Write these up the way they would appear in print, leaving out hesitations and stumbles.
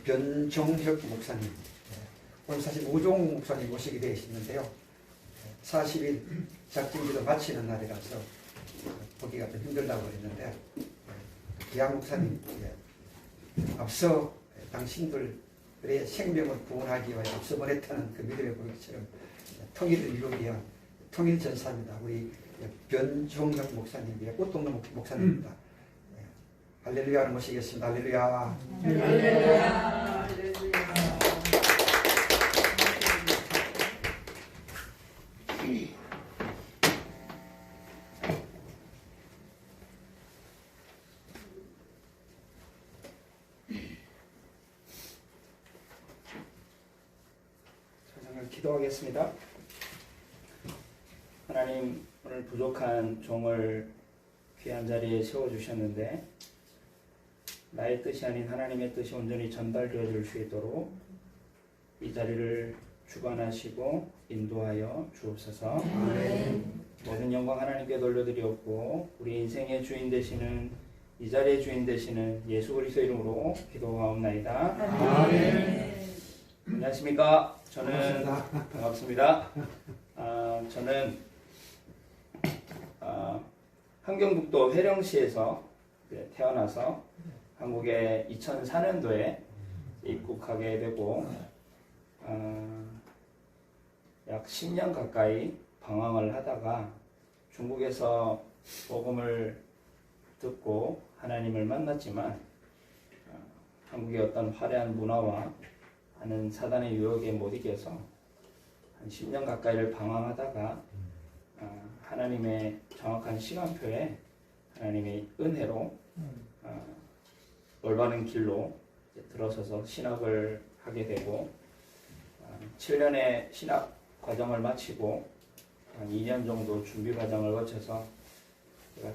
변종혁 목사님, 오늘 사실 우종 목사님 모시게 되어 있는데요. 40일 작진기도 마치는 날이라서 보기가 좀 힘들다고 그랬는데, 기양 목사님, 앞서 당신들의 생명을 구원하기 위해 앞서 보냈다는 그 믿음의 고백처럼 통일을 이루기 위한 통일전사입니다. 우리 변종혁 목사님이에요. 꽃동로 목사님입니다. 할렐루야를 모시겠습니다. 할렐루야. 할렐루야. 저녁을 기도하겠습니다. 하나님, 오늘 부족한 종을 귀한 자리에 세워주셨는데 나의 뜻이 아닌 하나님의 뜻이 온전히 전달되어질 수 있도록 이 자리를 주관하시고 인도하여 주옵소서. 아멘. 모든 영광 하나님께 돌려드리옵고 우리 인생의 주인 되시는 이 자리의 주인 되시는 예수 그리스도 이름으로 기도하옵나이다. 아멘. 안녕하십니까? 저는 반갑습니다. 저는 함경북도 회령시에서 태어나서 한국에 2004년도에 입국하게 되고 약 10년 가까이 방황을 하다가 중국에서 복음을 듣고 하나님을 만났지만 한국의 어떤 화려한 문화와 하는 사단의 유혹에 못 이겨서 한 10년 가까이를 방황하다가 하나님의 정확한 시간표에 하나님의 은혜로 올바른 길로 들어서서 신학을 하게 되고 7년의 신학 과정을 마치고 한 2년 정도 준비 과정을 거쳐서 제가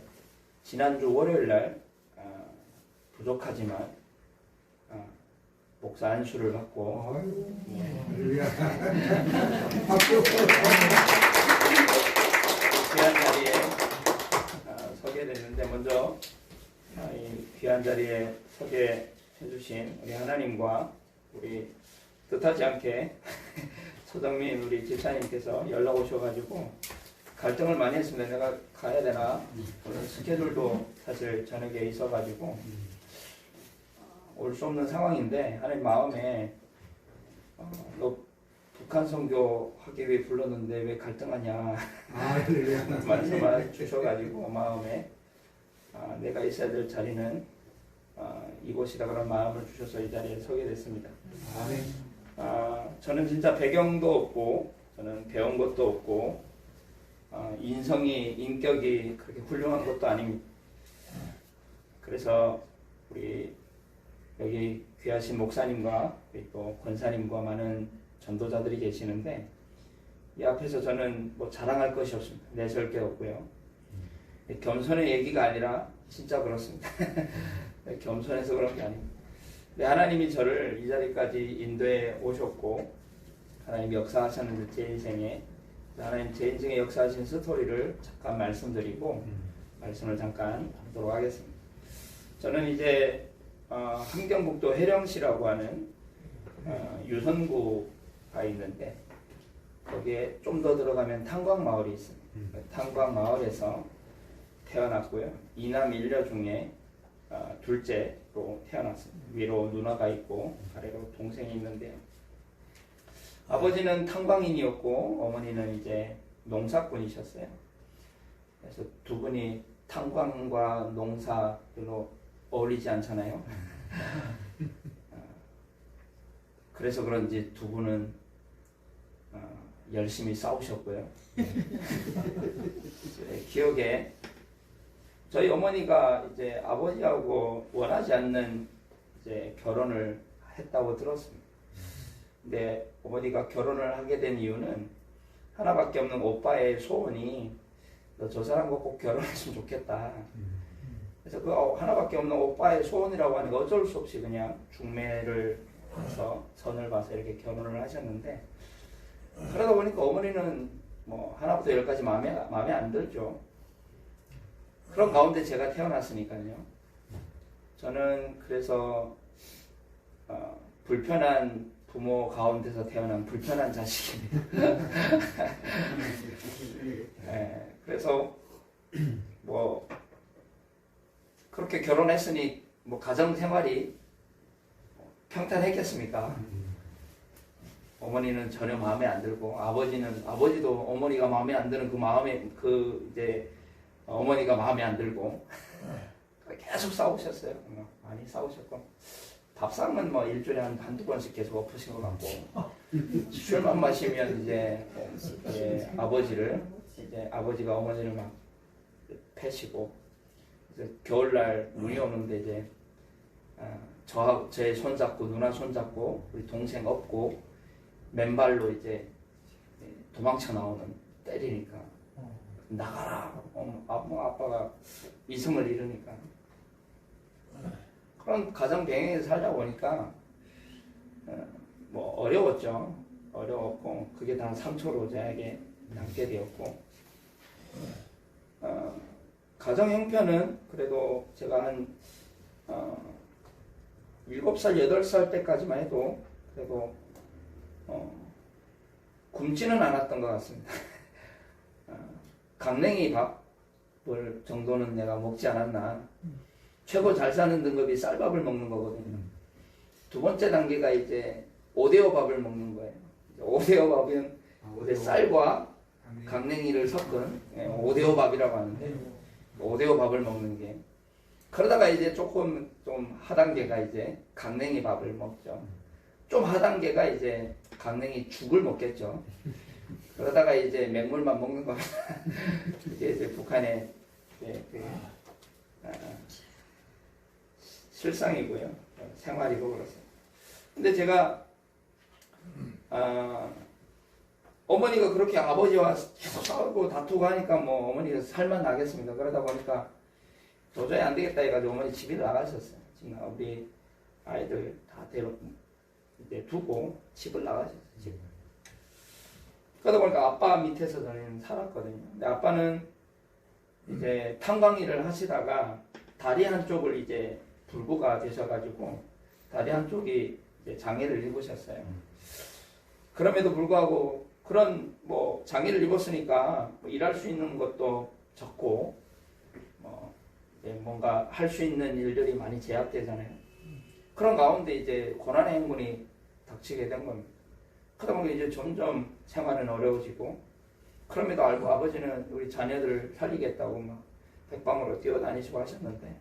지난주 월요일날 부족하지만 목사 안수를 받고 귀한 자리에 서게 됐는데 먼저 이 귀한 자리에 서게 해주신 우리 하나님과 우리 뜻하지 않게 소정민 우리 집사님께서 연락 오셔가지고 갈등을 많이 했습니다. 내가 가야 되나? 오늘 스케줄도 사실 저녁에 있어가지고 올 수 없는 상황인데 하나님 마음에 너 북한 선교 하기 위해 불렀는데 왜 갈등하냐 말씀을 주셔가지고 마음에 내가 있어야 될 자리는 이곳이다 그런 마음을 주셔서 이 자리에 서게 됐습니다. 저는 진짜 배경도 없고 저는 배운 것도 없고 인성이 인격이 그렇게 훌륭한 것도 아닙니다. 그래서 우리 여기 귀하신 목사님과 또 권사님과 많은 전도자들이 계시는데 이 앞에서 저는 뭐 자랑할 것이 없습니다. 내세울 게 없고요. 겸손의 얘기가 아니라 진짜 그렇습니다. 겸손해서 그런 게 아닙니다. 하나님이 저를 이 자리까지 인도해 오셨고 하나님이 역사하셨는데 제 인생에 하나님 제 인생에 역사하신 스토리를 잠깐 말씀드리고 말씀을 잠깐 하도록 하겠습니다. 저는 이제 함경북도 회령시라고 하는 유선구가 있는데 거기에 좀 더 들어가면 탄광마을이 있습니다. 탄광마을에서 태어났고요. 이남 일녀 중에 둘째로 태어났습니다. 위로 누나가 있고 아래로 동생이 있는데요. 아버지는 탄광인이었고 어머니는 이제 농사꾼이셨어요. 그래서 두 분이 탄광과 농사 별로 어울리지 않잖아요. 그래서 그런지 두 분은 열심히 싸우셨고요. 기억에 저희 어머니가 이제 아버지하고 원하지 않는 이제 결혼을 했다고 들었습니다. 근데 어머니가 결혼을 하게 된 이유는 하나밖에 없는 오빠의 소원이 너 저 사람과 꼭 결혼했으면 좋겠다. 그래서 그 하나밖에 없는 오빠의 소원이라고 하니까 어쩔 수 없이 그냥 중매를 해서 선을 봐서 이렇게 결혼을 하셨는데 그러다 보니까 어머니는 뭐 하나부터 열까지 마음에 안 들죠. 그런 가운데 제가 태어났으니까요. 저는 그래서 불편한 부모 가운데서 태어난 불편한 자식입니다. 네, 그래서 뭐 그렇게 결혼했으니 뭐 가정 생활이 평탄했겠습니까? 어머니는 전혀 마음에 안 들고 아버지도 어머니가 마음에 안 드는 이제 어머니가 마음에 안 들고 계속 싸우셨어요. 많이 싸우셨고 밥상은 뭐 일주일에 한두 번씩 계속 엎으신 것 같고 술만 마시면 이제 아버지가 어머니를 막 패시고 겨울날 눈이 오는데 이제 제 손잡고 누나 손잡고 우리 동생 업고 맨발로 이제 도망쳐 나오는 때리니까 나가라 아빠가 이성을 잃으니까 그런 가정 배경에서 살다 보니까 뭐 어려웠고 그게 다 상처로 저에게 남게 되었고 가정 형편은 그래도 제가 한 7살, 8살 때까지만 해도 그래도 굶지는 않았던 것 같습니다. 강냉이 밥을 정도는 내가 먹지 않았나. 최고 잘 사는 등급이 쌀밥을 먹는 거거든요. 두 번째 단계가 이제 오데오 밥을 먹는 거예요. 오데오 밥은 쌀과 강냉이를 섞은 오데오 밥이라고 하는데 오데오 밥을 먹는 게 그러다가 이제 조금 좀 하단계가 이제 강냉이 밥을 먹죠. 좀 하단계가 이제 강냉이 죽을 먹겠죠. 그러다가 이제 맹물만 먹는 겁니다. 이제 북한의 실상이고요. 생활이고 그렇습니다. 근데 제가 어머니가 그렇게 아버지와 계속 싸우고 다투고 하니까 뭐 어머니가 살만 나겠습니다. 그러다 보니까 도저히 안 되겠다 해가지고 어머니 집에 나가셨어요. 지금 우리 아이들 다 이제 두고 집을 나가셨어요. 집을. 그러다 보니까 아빠 밑에서 저는 살았거든요. 근데 아빠는 이제 탄광 일을 하시다가 다리 한쪽을 이제 불구가 되셔가지고 다리 한쪽이 이제 장애를 입으셨어요. 그럼에도 불구하고 그런 뭐 장애를 입었으니까 뭐 일할 수 있는 것도 적고 뭔가 할 수 있는 일들이 많이 제약되잖아요. 그런 가운데 이제 고난의 행군이 닥치게 된 겁니다. 그러다 보니 이제 점점 생활은 어려워지고 그럼에도 알고 아버지는 우리 자녀들을 살리겠다고 막 백방으로 뛰어다니시고 하셨는데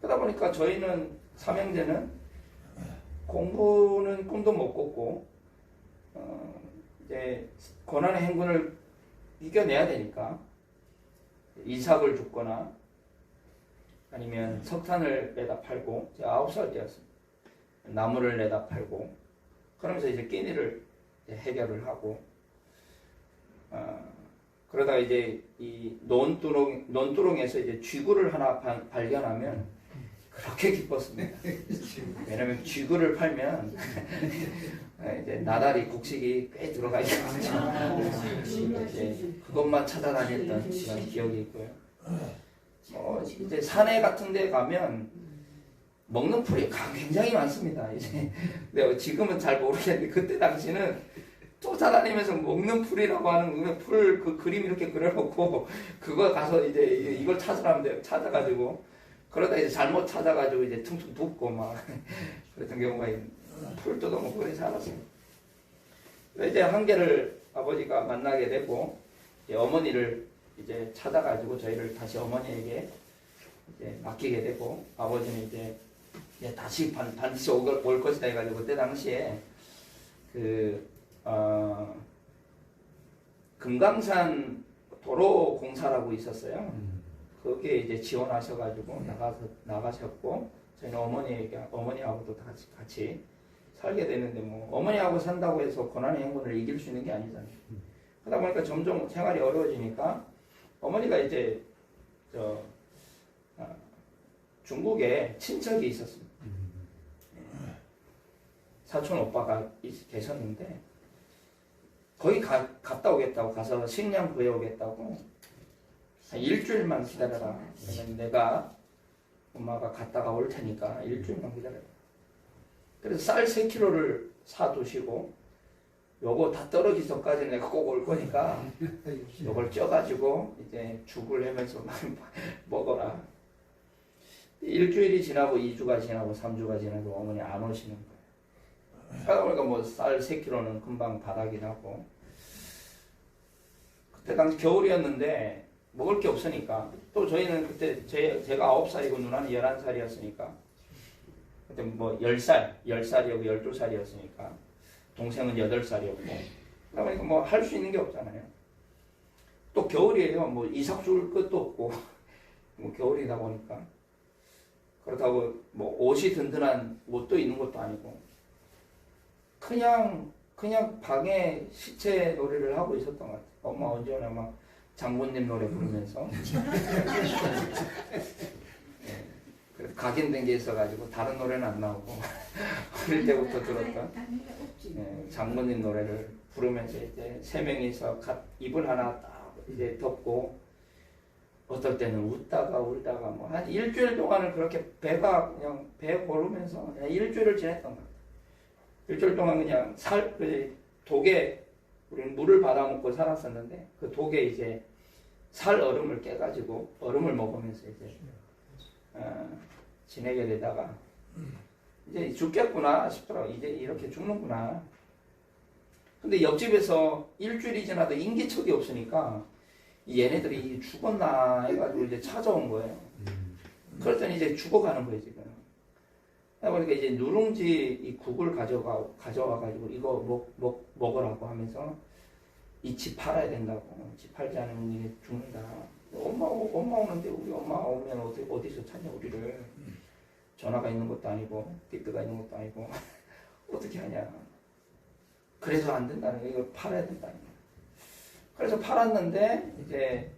그러다 보니까 저희는 삼형제는 공부는 꿈도 못 꿨고 이제 고난의 행군을 이겨내야 되니까 이삭을 줍거나 아니면 석탄을 내다 팔고 제가 9살 때였습니다. 나무를 내다 팔고 그러면서 이제 끼니를 이제 해결을 하고 그러다가 이제 이 논두렁에서 이제 쥐구를 하나 발견하면 그렇게 기뻤습니다. 왜냐면 쥐구를 팔면 이제 나다리 곡식이 꽤 들어가 있거든요. 이제 그것만 찾아다녔던 그런 기억이 있고요. 이제 산에 같은 데 가면 먹는 풀이 굉장히 많습니다. 이제 근데 지금은 잘 모르겠는데 그때 당시는 쫓아다니면서 먹는 풀이라고 하는 풀 그 그림 이렇게 그려놓고 그거 가서 이제 이걸 찾으라면 돼요. 찾아가지고 그러다 이제 잘못 찾아가지고 이제 퉁퉁 붓고 막 그랬던 경우가 있는데 풀 뜯어먹고 그래 살았습니다. 이제 한계를 아버지가 만나게 되고 이제 어머니를 이제 찾아가지고 저희를 다시 어머니에게 이제 맡기게 되고 아버지는 이제 다시 반드시 올 것이다 해가지고 그때 당시에 금강산 도로공사라고 있었어요. 거기에 이제 지원하셔가지고 나가셨고 저희는 어머니하고도 같이 살게 되는데 뭐 어머니하고 산다고 해서 고난의 행군을 이길 수 있는 게 아니잖아요. 그러다 보니까 점점 생활이 어려워지니까 어머니가 이제 중국에 친척이 있었습니다. 사촌 오빠가 계셨는데 거기 갔다 오겠다고 가서 식량 구해오겠다고 일주일만 기다려라. 내가 엄마가 갔다가 올 테니까 일주일만 기다려라. 그래서 쌀 3kg를 사두시고 요거 다 떨어지기 전까지는 내가 꼭 올 거니까 요걸 쪄가지고 이제 죽을 해면서 먹어라. 일주일이 지나고 2주가 지나고 3주가 지나도 어머니 안 오시는 거예요. 그러다 보니까 뭐 쌀 3kg는 금방 바닥이 나고, 그때 당시 겨울이었는데 먹을 게 없으니까, 또 저희는 그때 제가 9살이고 누나는 11살이었으니까, 그때 뭐 10살이었고 12살이었으니까 동생은 8살이었고, 그러다 보니까 뭐 할 수 있는 게 없잖아요. 또 겨울이에요. 뭐 이삭 줄 것도 없고 뭐 겨울이다 보니까, 그렇다고 뭐 옷이 든든한 옷도 있는 것도 아니고, 그냥 방에 시체 노래를 하고 있었던 것 같아요. 엄마 언제 오나 막 장군님 노래 부르면서 그래서 각인된 게 있어가지고 다른 노래는 안 나오고 어릴 때부터 들었던 장모님 노래를 부르면서 이제 3명이서 이불 하나 딱 이제 덮고, 어떨 때는 웃다가 울다가 뭐 한 일주일 동안을 그렇게 배가 그냥 배 고르면서 그냥 일주일을 지냈던 것 같아요. 일주일 동안 그냥 독에 우리는 물을 받아먹고 살았었는데, 그 독에 이제 살 얼음을 깨가지고 얼음을 먹으면서 이제 지내게 되다가 이제 죽겠구나 싶더라고. 이제 이렇게 죽는구나. 근데 옆집에서 일주일이 지나도 인기척이 없으니까 얘네들이 죽었나 해가지고 이제 찾아온 거예요. 그랬더니 이제 죽어가는 거예요, 지금. 그러니까 이제 누룽지 이 국을 가져와가지고 이거 먹으라고 하면서 이 집 팔아야 된다고. 집 팔지 않으면 이게 죽는다. 엄마 오는데 우리 엄마 오면 어디서 찾냐 우리를. 전화가 있는 것도 아니고 띠드가 있는 것도 아니고 어떻게 하냐. 그래서 안 된다는 거예요. 이거 팔아야 된다는 거예요. 그래서 팔았는데 이제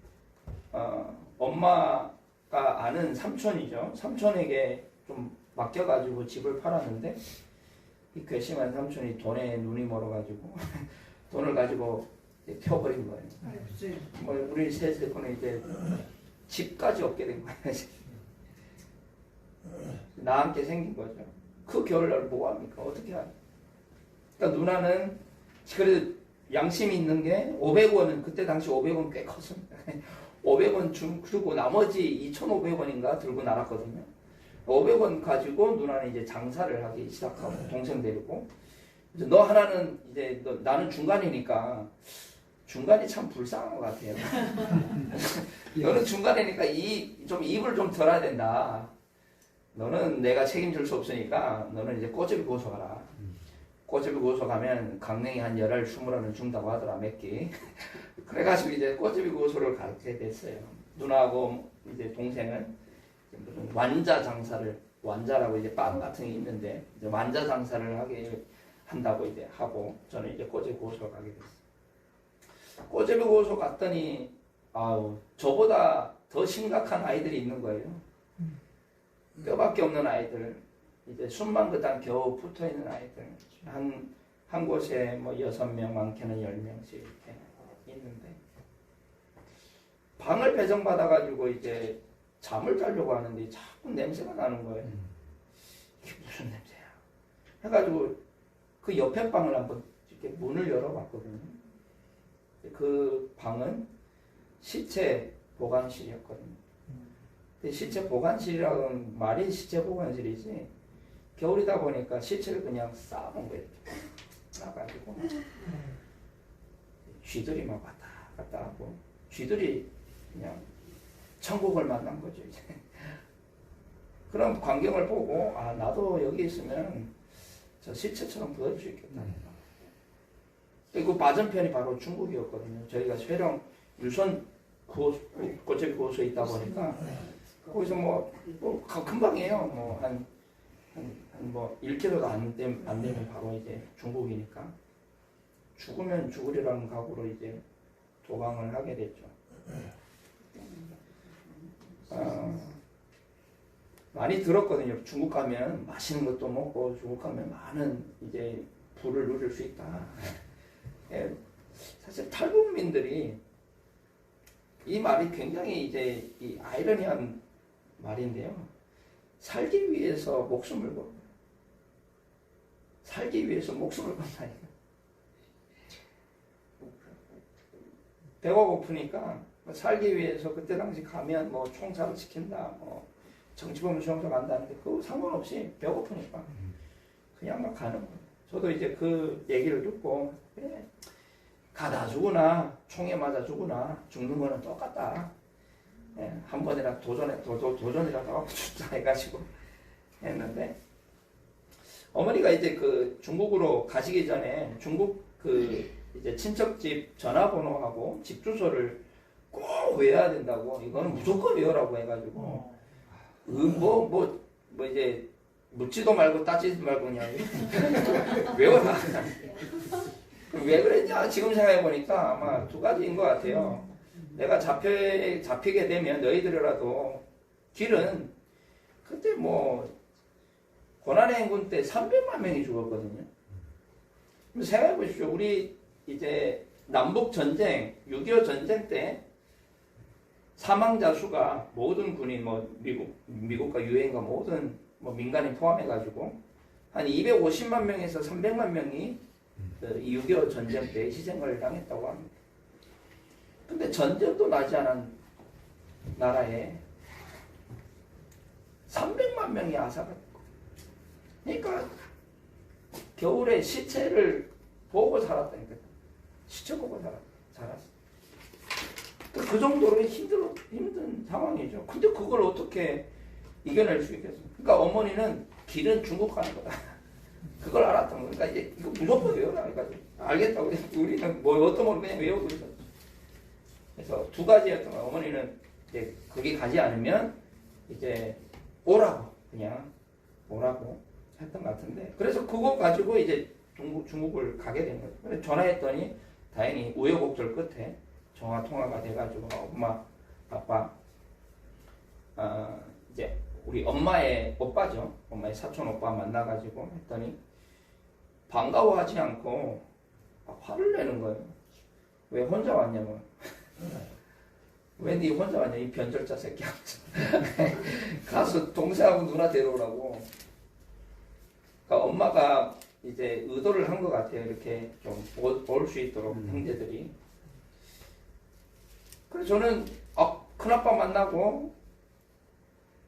엄마가 아는 삼촌이죠. 삼촌에게 좀 맡겨가지고 집을 팔았는데, 이 괘씸한 삼촌이 돈에 눈이 멀어가지고 돈을 가지고 이제 펴버린 거예요. 뭐 우리 세 세권은 이제 집까지 얻게 된 거예요. 나한테 생긴 거죠. 그 겨울날 뭐 합니까? 어떻게 하냐. 그러니까 누나는 그래도 양심이 있는 게 500원은, 그때 당시 500원 꽤 컸습니다. 500원 주고 나머지 2,500원인가 들고 나갔거든요. 500원 가지고 누나는 이제 장사를 하기 시작하고, 동생 데리고. 이제 너 하나는 이제 나는 중간이니까, 중간이 참 불쌍한 것 같아요. 너는 중간이니까 좀 입을 좀 덜어야 된다. 너는 내가 책임질 수 없으니까 너는 이제 꼬집이 고소 가라. 꼬집이 고소 가면 강냉이 한 10알, 20알은 준다고 하더라, 몇 끼. 그래가지고 이제 꼬집이 고소를 가게 됐어요. 누나하고 이제 동생은 무슨 완자 장사를, 완자라고 이제 빵 같은 게 있는데, 이제 완자 장사를 한다고 이제 하고, 저는 이제 꼬집이 고소 가게 됐어요. 꼬집이 고소 갔더니, 저보다 더 심각한 아이들이 있는 거예요. 뼈밖에 없는 아이들, 이제 숨만 그당 겨우 붙어 있는 아이들, 한 곳에 뭐 6명, 많게는 10명씩 이렇게 있는데, 방을 배정받아가지고 이제 잠을 자려고 하는데 자꾸 냄새가 나는 거예요. 이게 무슨 냄새야? 해가지고 그 옆에 방을 한번 이렇게 문을 열어봤거든요. 그 방은 시체 보관실이었거든요. 근데 시체 보관실이라는 말이 시체 보관실이지, 겨울이다 보니까 시체를 그냥 쌓아놓은 거예요. 쌓아가지고 쥐들이 막 왔다 갔다 하고, 쥐들이 그냥 천국을 만난 거죠, 이제. 그런 광경을 보고, 나도 여기 있으면 저 시체처럼 부어질 수 있겠다. 그리고 맞은편이 바로 중국이었거든요. 저희가 쇠령 유선 고체비 고소에 있다 보니까, 거기서 뭐 금방이에요. 뭐 한 1km도 안 되면 바로 이제 중국이니까, 죽으면 죽으리라는 각오로 이제 도망을 하게 됐죠. 많이 들었거든요. 중국 가면 맛있는 것도 먹고, 중국 가면 많은 이제 부를 누릴 수 있다. 사실 탈북민들이 이 말이 굉장히 이제 이 아이러니한 말인데요. 살기 위해서 목숨을 걸고, 살기 위해서 목숨을 건다니까. 배가 고프니까 살기 위해서 그때 당시 가면 뭐 총살을 시킨다, 뭐 정치범 수용소 간다는데 그거 상관없이 배고프니까 그냥 막 가는 거예요. 저도 이제 그 얘기를 듣고 그래, 가다 죽으나 총에 맞아 죽으나 죽는 거는 똑같다. 예, 한 번이라 도전이라도 하고 죽자 해가지고 했는데 어머니가 이제 그 중국으로 가시기 전에 중국 그 이제 친척집 전화번호하고 집 주소를 꼭 외워야 된다고 이거는 무조건 외우라고 해가지고 뭐 이제 묻지도 말고 따지지도 말고 그냥 외워라. 왜 그랬냐 지금 생각해보니까 아마 두 가지인 것 같아요. 내가 잡히게 되면 너희들이라도 길은 그때 뭐 고난의 행군 때 300만 명이 죽었거든요. 생각해 보십시오. 우리 이제 남북 전쟁, 6.25 전쟁 때 사망자 수가 모든 군인 뭐 미국과 유엔과 모든 뭐 민간인 포함해가지고 한 250만 명에서 300만 명이 이 6.25 전쟁 때 희생을 당했다고 합니다. 근데 전쟁도 나지 않은 나라에 300만 명이 아사가 그러니까 겨울에 시체를 보고 살았다니까. 시체 보고 살았어. 그 정도로 힘든 상황이죠. 근데 그걸 어떻게 이겨낼 수 있겠어? 그러니까 어머니는 길은 중국 가는 거다. 그걸 알았던 거예요. 그러니까 이제 이거 무조건 외워라. 그러니까 알겠다고. 우리는 뭐 어떤 걸 그냥 외우고 있었어. 그래서 두 가지였던 거예요. 어머니는 이제 거기 가지 않으면 이제 오라고 그냥 오라고 했던 것 같은데 그래서 그거 가지고 이제 중국을 가게 된 거예요. 그래서 전화했더니 다행히 우여곡절 끝에 전화 통화가 돼가지고 엄마 아빠 이제 우리 엄마의 오빠죠. 엄마의 사촌 오빠 만나가지고 했더니 반가워하지 않고 화를 내는 거예요. 왜 혼자 왔냐고. 왜 니 혼자 왔냐 이 변절자 새끼 가서 동생하고 누나 데려오라고. 그러니까 엄마가 이제 의도를 한 것 같아요. 이렇게 좀 올 수 있도록 형제들이. 그래서 저는 큰아빠 만나고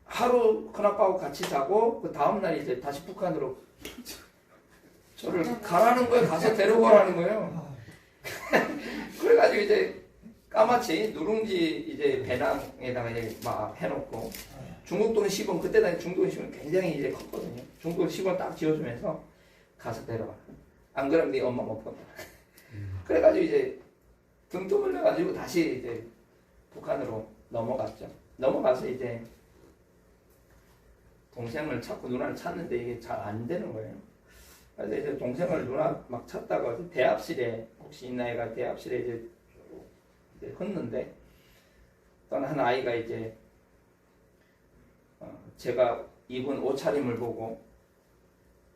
하루 큰아빠하고 같이 자고 그 다음날 이제 다시 북한으로 저를 가라는 거예요. 가서 데려오라는 거예요. 그래가지고 이제 까마치 누룽지 이제 배낭에다가 이제 막 해놓고 중국돈 10원 그때 당시 중국돈 10원 굉장히 이제 컸거든요. 중국돈 10원 딱 지어주면서 가서 데려와. 안 그러면 네 엄마 못 본다. 그래가지고 이제 등 떠밀려가지고 다시 이제 북한으로 넘어갔죠. 넘어가서 이제 동생을 찾고 누나를 찾는데 이게 잘 안 되는 거예요. 그래서 이제 동생을 누나 막 찾다가 대합실에 혹시 있나 해가 대합실에 이제 컸는데 어떤 한 아이가 이제 제가 입은 옷차림을 보고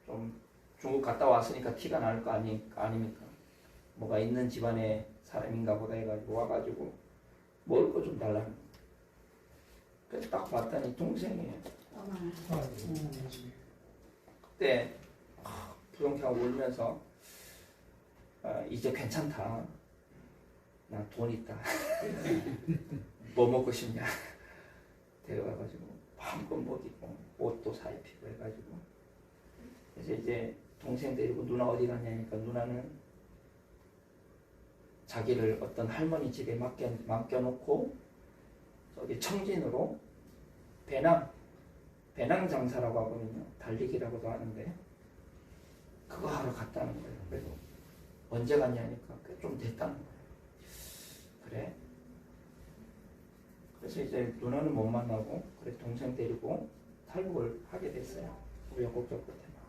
좀 중국 갔다 왔으니까 티가 날 거 아닙니까? 뭐가 있는 집안의 사람인가 보다 해가지고 와가지고 먹을 거 좀 달라는 거예요. 그래서 딱 봤더니 동생이에요. 그때 부동태하고 울면서 이제 괜찮다. 나 돈 있다. 뭐 먹고 싶냐. 데려와가지고 마음껏 먹이고 옷도 사입히고 해가지고 그래서 이제 동생 데리고 누나 어디 갔냐니까 누나는 자기를 어떤 할머니 집에 맡겨놓고 저기 청진으로 배낭 장사라고 하거든요. 달리기라고도 하는데 그거 하러 갔다는 거예요. 그래서 언제 갔냐니까 좀 됐다는 거예요. 그래. 그래서 이제 누나는 못 만나고 그래 동생 데리고 탈북을 하게 됐어요. 우여곡절 끝에 막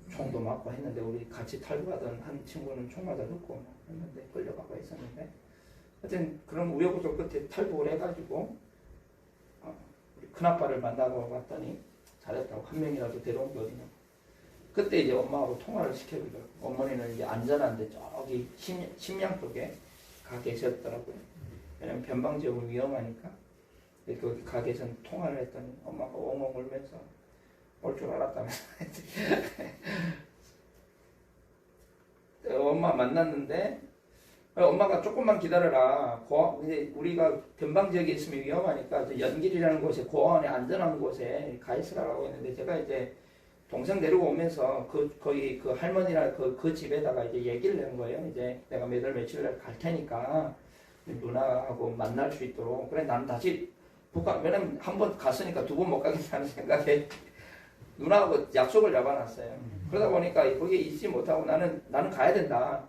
총도 맞고 했는데 우리 같이 탈북하던 한 친구는 총 맞아 죽고 했는데 끌려가고 있었는데 하여튼 그런 우여곡절 끝에 탈북을 해가지고 우리 큰아빠를 만나고 왔더니 잘했다고 한 명이라도 데려온 게 어디냐. 그때 이제 엄마하고 통화를 시켜주더라고요. 어머니는 이제 안전한데 저기 심양 쪽에 가 계셨더라고요. 왜냐면 변방 지역은 위험하니까. 거기 가 계셔서 통화를 했더니 엄마가 엉엉 울면서 올 줄 알았다면서 엄마 만났는데 엄마가 조금만 기다려라. 이제 우리가 변방 지역에 있으면 위험하니까 이제 연길이라는 곳에 고아원에 안전한 곳에 가 있으라고 했는데 제가 이제 동생 데리고 오면서 거기 그 할머니랑 그 집에다가 이제 얘기를 한 거예요. 이제 내가 몇 월 며칠 날 갈 테니까 누나하고 만날 수 있도록. 그래 난 다시 북한, 왜냐면 한 번 갔으니까 두 번 못 가겠다는 생각에 누나하고 약속을 잡아놨어요. 그러다 보니까 거기에 있지 못하고 나는 가야 된다.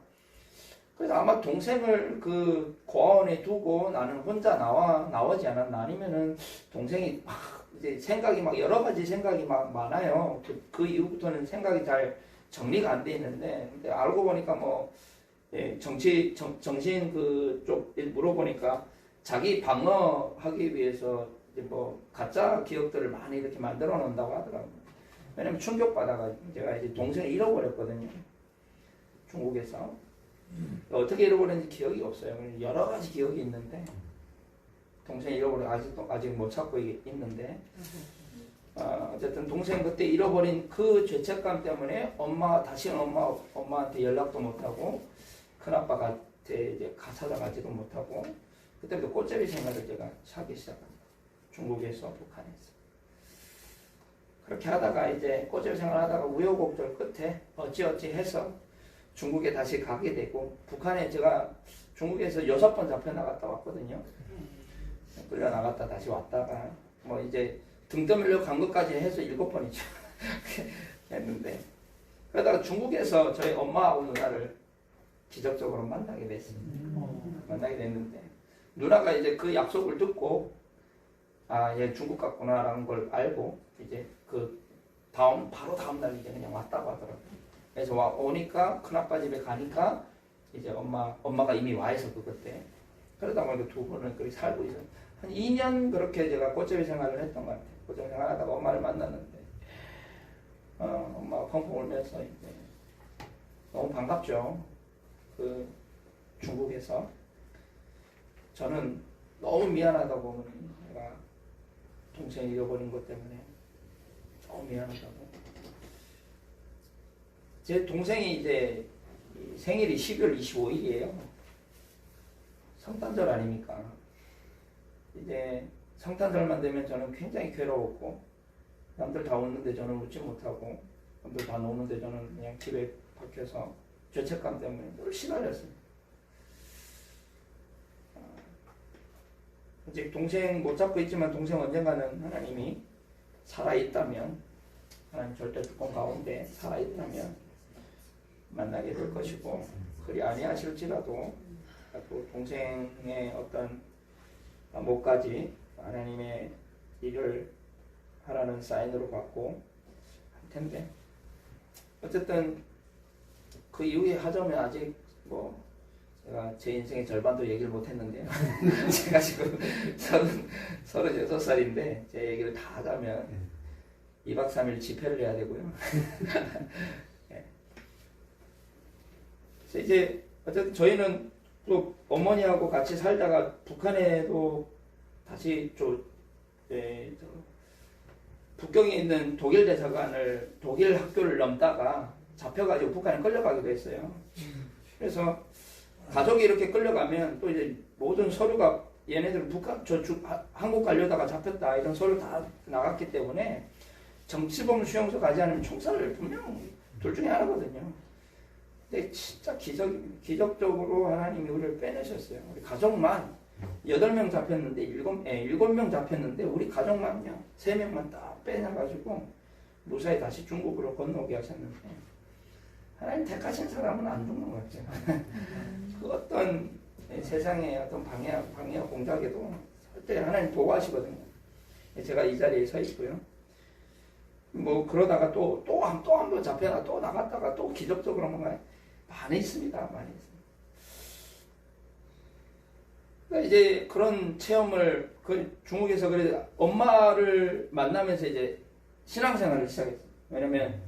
그래서 아마 동생을 그 고아원에 두고 나는 혼자 나오지 않았나. 아니면은 동생이 막 이제 생각이 막 여러 가지 생각이 막 많아요. 그 이후부터는 생각이 잘 정리가 안 돼 있는데, 근데 알고 보니까 뭐 정신 그쪽 물어보니까 자기 방어하기 위해서 이제 뭐 가짜 기억들을 많이 이렇게 만들어 놓는다고 하더라고요. 왜냐면 충격받아가 제가 이제 동생을 잃어버렸거든요. 중국에서. 어떻게 잃어버렸는지 기억이 없어요. 여러 가지 기억이 있는데 동생 잃어버려 아직 못 찾고 있는데 어쨌든 동생 그때 잃어버린 그 죄책감 때문에 다시는 엄마한테 연락도 못하고 큰아빠한테 이제 찾아가지도 못하고 그때부터 꽃제비 생활을 제가 하기 시작합니다. 중국에서 북한에서 그렇게 하다가 이제 꽃제비 생활하다가 우여곡절 끝에 어찌어찌 해서 중국에 다시 가게 되고 북한에 제가 중국에서 6번 잡혀 나갔다 왔거든요. 끌려 나갔다 다시 왔다가 뭐 이제 등 떠밀려 간 것까지 해서 7번이죠. 했는데 그러다가 중국에서 저희 엄마하고 누나를 기적적으로 만나게 됐습니다. 만나게 됐는데 누나가 이제 그 약속을 듣고 얘 중국 갔구나라는 걸 알고 이제 바로 다음 날 이제 그냥 왔다고 하더라고요. 그래서 오니까 큰아빠 집에 가니까 이제 엄마가 이미 와 있었고 그때 그러다 보니까 두 분은 그렇게 살고 있어요. 한 2년 그렇게 제가 꽃제비 생활을 했던 것 같아요. 꽃제비 생활하다가 엄마를 만났는데 엄마가 펑펑 울면서 이제 너무 반갑죠. 그 중국에서 저는 너무 미안하다고 제가 동생 잃어버린 것 때문에 너무 미안하다고. 제 동생이 이제 생일이 12월 25일이에요. 성탄절 아닙니까? 이제 성탄절만 되면 저는 굉장히 괴로웠고 남들 다 웃는데 저는 웃지 못하고 남들 다 노는데 저는 그냥 집에 박혀서 죄책감 때문에 늘 시달렸습니다. 이제 동생 못 잡고 있지만 동생 언젠가는 하나님이 살아있다면 하나님 절대 주권 가운데 살아있다면 만나게 될 것이고 그리 아니하실지라도 또 동생의 어떤 목까지 하나님의 일을 하라는 사인으로 받고 할 텐데 어쨌든 그 이후에 하자면 아직 뭐 제가 제 인생의 절반도 얘기를 못했는데요. 제가 지금 36살인데 제 얘기를 다 하자면 2박 3일 집회를 해야 되고요. 네. 그래서 이제 어쨌든 저희는 또 어머니하고 같이 살다가 북한에도 다시 북경에 있는 독일 대사관을 독일 학교를 넘다가 잡혀가지고 북한에 끌려가기도 했어요. 그래서 가족이 이렇게 끌려가면 또 이제 모든 서류가 얘네들은 한국 가려다가 잡혔다 이런 서류 다 나갔기 때문에 정치범 수용소 가지 않으면 총살을 분명 둘 중에 하나거든요. 근데 진짜 기적적으로 하나님이 우리를 빼내셨어요. 우리 가족만 8명 잡혔는데 7명 잡혔는데 우리 가족만요 3명만 딱 빼내가지고 무사히 다시 중국으로 건너게 하셨는데 하나님 택하신 사람은 안 죽는 것 같아요. 그 어떤 세상의 어떤 방해와 공작에도 절대 하나님 보호하시거든요. 제가 이 자리에 서 있고요. 뭐 그러다가 또 한 번 잡혀나 또 나갔다가 또 기적적으로 뭔가 많이 있습니다. 많이 있습니다. 그러니까 이제 그런 체험을 중국에서 그래 엄마를 만나면서 이제 신앙생활을 시작했어요. 왜냐면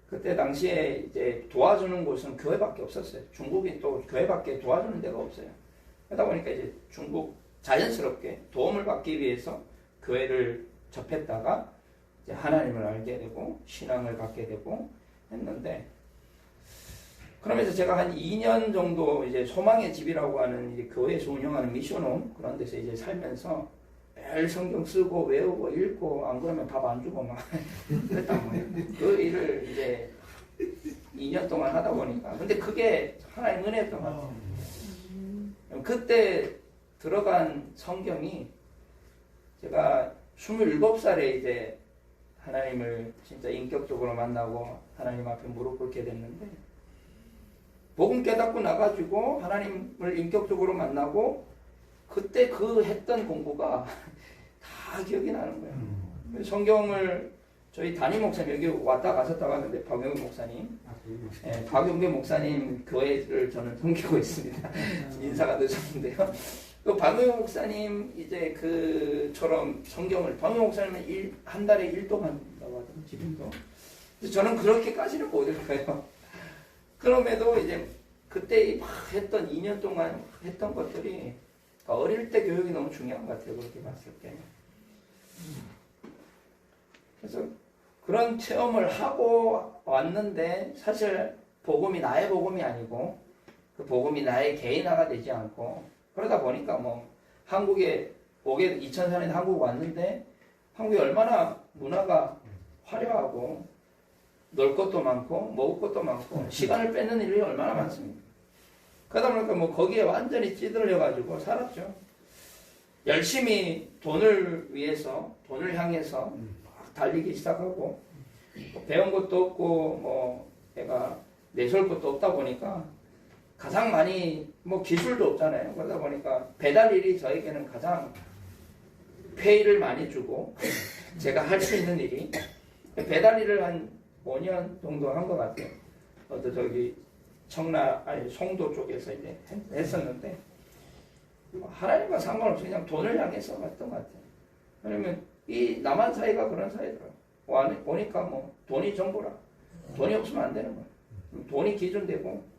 그때 당시에 이제 도와주는 곳은 교회밖에 없었어요. 중국이 또 교회밖에 도와주는 데가 없어요. 그러다 보니까 이제 중국 자연스럽게 도움을 받기 위해서 교회를 접했다가 이제 하나님을 알게 되고 신앙을 갖게 되고 했는데 그러면서 제가 한 2년 정도 이제 소망의 집이라고 하는 이제 교회에서 운영하는 미션홈 그런 데서 이제 살면서 매일 성경 쓰고 외우고 읽고 안 그러면 밥 안 주고 막 그랬단 말이에요. 그 일을 이제 2년 동안 하다 보니까 근데 그게 하나님 은혜였던 것 같아요. 그때 들어간 성경이 제가 27살에 이제 하나님을 진짜 인격적으로 만나고 하나님 앞에 무릎 꿇게 됐는데 복음 깨닫고 나가지고 하나님을 인격적으로 만나고 그때 그 했던 공부가 다 기억이 나는 거예요. 성경을 저희 담임 목사님 여기 왔다 갔었다 왔는데 박용규 목사님 박용규 목사님 교회를 저는 섬기고 있습니다. 인사가 늦었는데요. 그 박용규 목사님 이제 그처럼 성경을 박용규 목사님은 한 달에 1도 간다고 하더라고요. 지금도. 저는 그렇게까지는 못 읽어요. 그럼에도 이제 그때 막 했던 2년 동안 했던 것들이 어릴 때 교육이 너무 중요한 것 같아요. 그렇게 봤을 때. 그래서 그런 체험을 하고 왔는데 사실 복음이 나의 복음이 아니고 그 복음이 나의 개인화가 되지 않고 그러다 보니까 뭐 한국에 2004년에 한국 왔는데 한국이 얼마나 문화가 화려하고 놀 것도 많고 먹을 것도 많고 시간을 뺏는 일이 얼마나 많습니까? 그러다 보니까 뭐 거기에 완전히 찌들려 가지고 살았죠. 열심히 돈을 위해서 돈을 향해서 막 달리기 시작하고 뭐 배운 것도 없고 뭐 내가 내세울 것도 없다 보니까 가장 많이 뭐 기술도 없잖아요. 그러다 보니까 배달 일이 저에게는 가장 페이를 많이 주고 제가 할 수 있는 일이 배달 일을 한 5년 정도 한 것 같아요. 저기 송도 쪽에서 이제 했었는데 하나님과 상관없이 그냥 돈을 향해서 했던 것 같아요. 왜냐면 이 남한 사회가 그런 사회더라고요. 보니까 뭐 돈이 전부라. 돈이 없으면 안 되는 거예요. 돈이 기준되고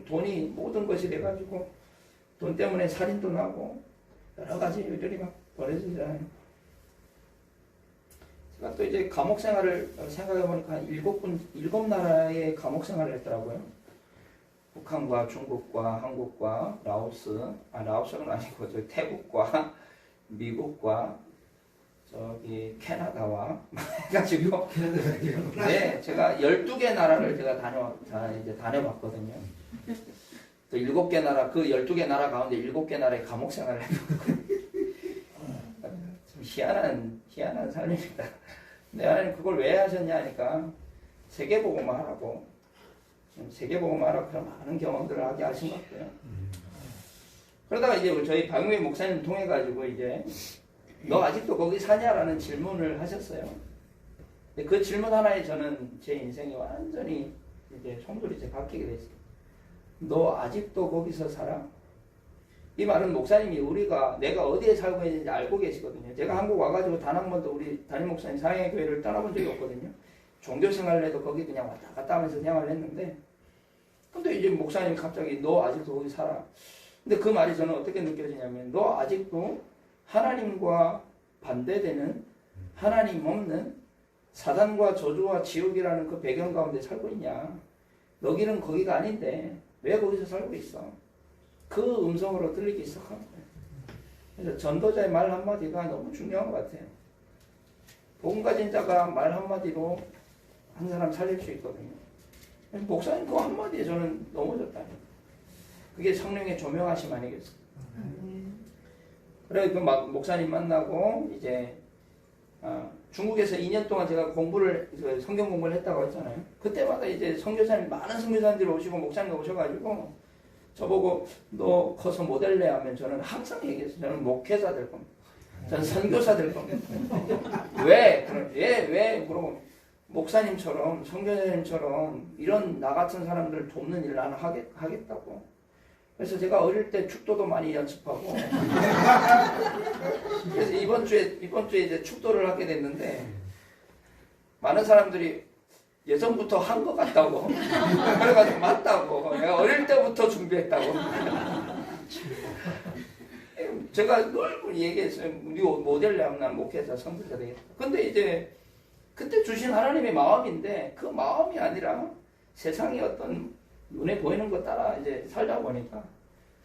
돈이 모든 것이 돼가지고 돈 때문에 살인도 나고 여러 가지 일들이 막 벌어지잖아요. 제가 또 이제 감옥 생활을 생각해보니까 7나라의 감옥 생활을 했더라고요. 북한과 중국과 한국과 라오스는 아니고 저 태국과 미국과 저기 캐나다와 해가지고 네 제가 12개 나라를 제가 다녀봤거든요. 또 7개 나라 그 12개 나라 가운데 7개 나라의 감옥 생활을 해봤거든요. 좀 희한한 삶입니다. 근데 하나님 그걸 왜 하셨냐 하니까 세계복음화 하라고 세계복음화 하라고 그런 많은 경험들을 하게 하신 것 같고요. 그러다가 이제 저희 박용회 목사님 통해 가지고 이제 너 아직도 거기 사냐라는 질문을 하셨어요. 근데 그 질문 하나에 저는 제 인생이 완전히 이제 송두리 바뀌게 됐어요. 너 아직도 거기서 살아? 이 말은 목사님이 내가 어디에 살고 있는지 알고 계시거든요. 제가 한국 와가지고 단 한 번도 우리 담임 목사님 사랑의 교회를 떠나본 적이 없거든요. 종교 생활을 해도 거기 그냥 왔다 갔다 하면서 생활을 했는데 근데 이제 목사님이 갑자기 너 아직도 거기 살아. 근데 그 말이 저는 어떻게 느껴지냐면 너 아직도 하나님과 반대되는 하나님 없는 사단과 저주와 지옥이라는 그 배경 가운데 살고 있냐. 너기는 거기가 아닌데 왜 거기서 살고 있어. 그 음성으로 들리기 시작한 거예요. 그래서 전도자의 말 한마디가 너무 중요한 것 같아요. 복음 가진 자가 말 한마디로 한 사람 살릴 수 있거든요. 목사님 그 한마디에 저는 넘어졌다니까. 그게 성령의 조명하심 아니겠어요? 그래 그 목사님 만나고 이제 중국에서 2년 동안 제가 성경 공부를 했다고 했잖아요. 그때마다 이제 많은 선교사님들이 오시고 목사님 오셔가지고 저보고 너 커서 뭐 될래 하면 저는 항상 얘기했어요. 저는 목회자 될 겁니다. 저는 선교사 될 겁니다. 왜 그러고 목사님처럼 선교사님처럼 이런 나 같은 사람들을 돕는 일을 나는 하겠다고. 그래서 제가 어릴 때 축도도 많이 연습하고 그래서 이번 주에 이제 축도를 하게 됐는데 많은 사람들이 예전부터 한 것 같다고 그래가지고 맞다고 내가 어릴 때부터 준비했다고 제가 늘 얘기했어요. 우리 모델로 하면 난 목회자 선교사 되겠다. 근데 이제 그때 주신 하나님의 마음인데 그 마음이 아니라 세상의 어떤 눈에 보이는 거 따라 이제 살다 보니까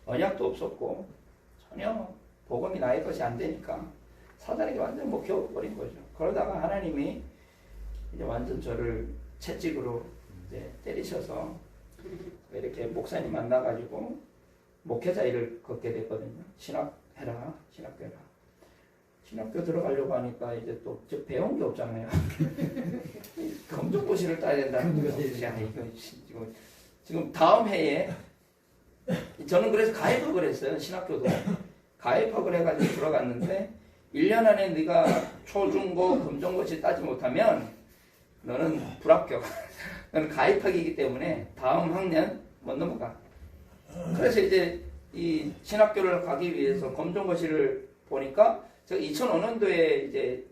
언약도 없었고 전혀 복음이 나의 것이 안 되니까 사단에게 완전 먹혀버린 거죠. 그러다가 하나님이 이제 완전 저를 채찍으로 이제 때리셔서 이렇게 목사님 만나가지고 목회자 일을 걷게 됐거든요. 신학해라, 신학교라. 신학교 들어가려고 하니까 이제 또 저 배운 게 없잖아요. 검정고시를 따야 된다는 거죠. 야, 이거 지금 다음 해에 저는 그래서 가입학을 했어요. 신학교도 가입학을 해가지고 들어갔는데 1년 안에 네가 초중고 검정고시 따지 못하면 너는 불합격. 너는 가입학이기 때문에 다음 학년 못 넘어가. 그래서 이제 이 신학교를 가기 위해서 검정고시를 보니까 제가 2005년도에 이제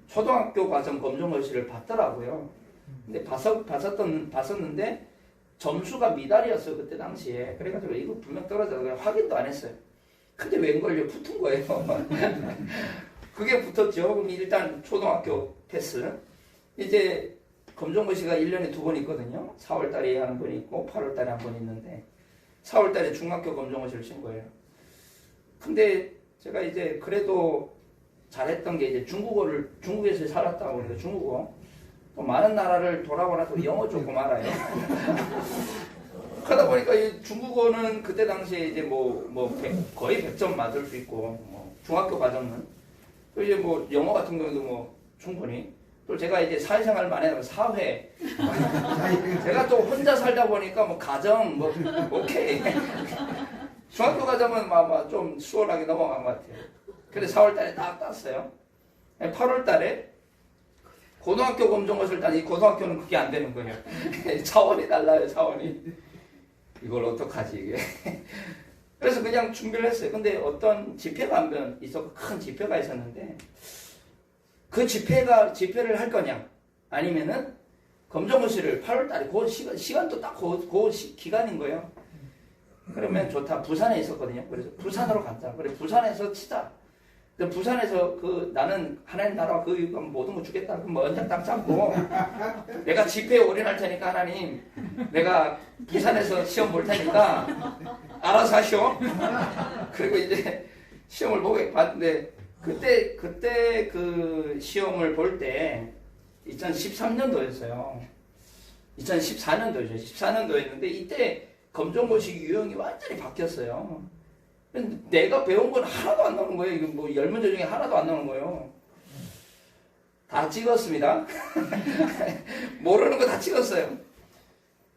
초등학교 과정 검정고시를 봤더라고요. 근데 봤었는데 점수가 미달이었어요. 그때 당시에. 그래가지고 이거 분명 떨어져서 그냥 확인도 안 했어요. 근데 웬걸요? 붙은 거예요. 그게 붙었죠. 그럼 일단 초등학교 패스. 이제 검정고시가 1년에 2번 있거든요. 4월 달에 하는 번 있고 8월 달에 한 번 있는데 4월 달에 중학교 검정고시를 친 거예요. 근데 제가 이제 그래도 잘했던 게 이제 중국에서 살았다고 그래요. 중국어. 또 많은 나라를 돌아보라 또 영어 조금 알아요. 그러다 보니까 이 중국어는 그때 당시에 이제 거의 100점 맞을 수 있고, 중학교 과정은. 또 이제 영어 같은 경우도 충분히. 또 제가 이제 사회생활 많이 하면 사회. 제가 또 혼자 살다 보니까 가정, 오케이. 중학교 과정은 좀 수월하게 넘어간 것 같아요. 근데 4월 달에 딱 땄어요. 8월 달에 고등학교 검정고시를 따니 고등학교는 그게 안 되는 거예요. 차원이 달라요, 차원이. 이걸 어떡하지, 이게. 그래서 그냥 준비를 했어요. 근데 어떤 집회가 한 번 있었고, 큰 집회가 있었는데, 그 집회를 할 거냐, 아니면은 검정고시를 8월 달에 시간도 딱 기간인 거예요. 그러면 좋다. 부산에 있었거든요. 그래서 부산으로 갔다. 그래, 부산에서 치자. 부산에서 나는 하나님 나라와 그 모든 거 주겠다. 그럼 언약 딱 잡고 내가 집회에 올인할 테니까 하나님 내가 부산에서 시험 볼 테니까 알아서 하시오. 그리고 이제 시험을 보고 봤는데 그때 그 시험을 볼 때 2013년도였어요. 2014년도죠. 14년도였는데 이때 검정고시 유형이 완전히 바뀌었어요. 내가 배운 건 하나도 안 나오는 거예요. 이거 10문제 중에 하나도 안 나오는 거예요. 다 찍었습니다. 모르는 거 다 찍었어요.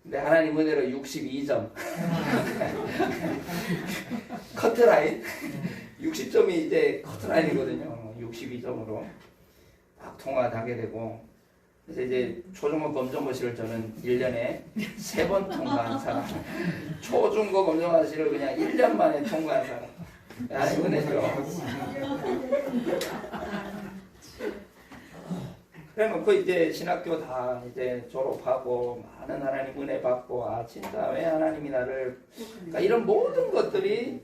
근데 하나님 은혜로 62점. 커트라인. 60점이 이제 커트라인이거든요. 62점으로 딱 통과하게 되고. 그래서 이제 초중고 검정고시를 저는 1년에 3번 통과한 사람. 초중고 검정고시를 그냥 1년 만에 통과한 사람. 하나님 은혜죠. 그래놓고 이제 신학교 다 이제 졸업하고 많은 하나님 은혜 받고 진짜 왜 하나님이 나를 그러니까 이런 모든 것들이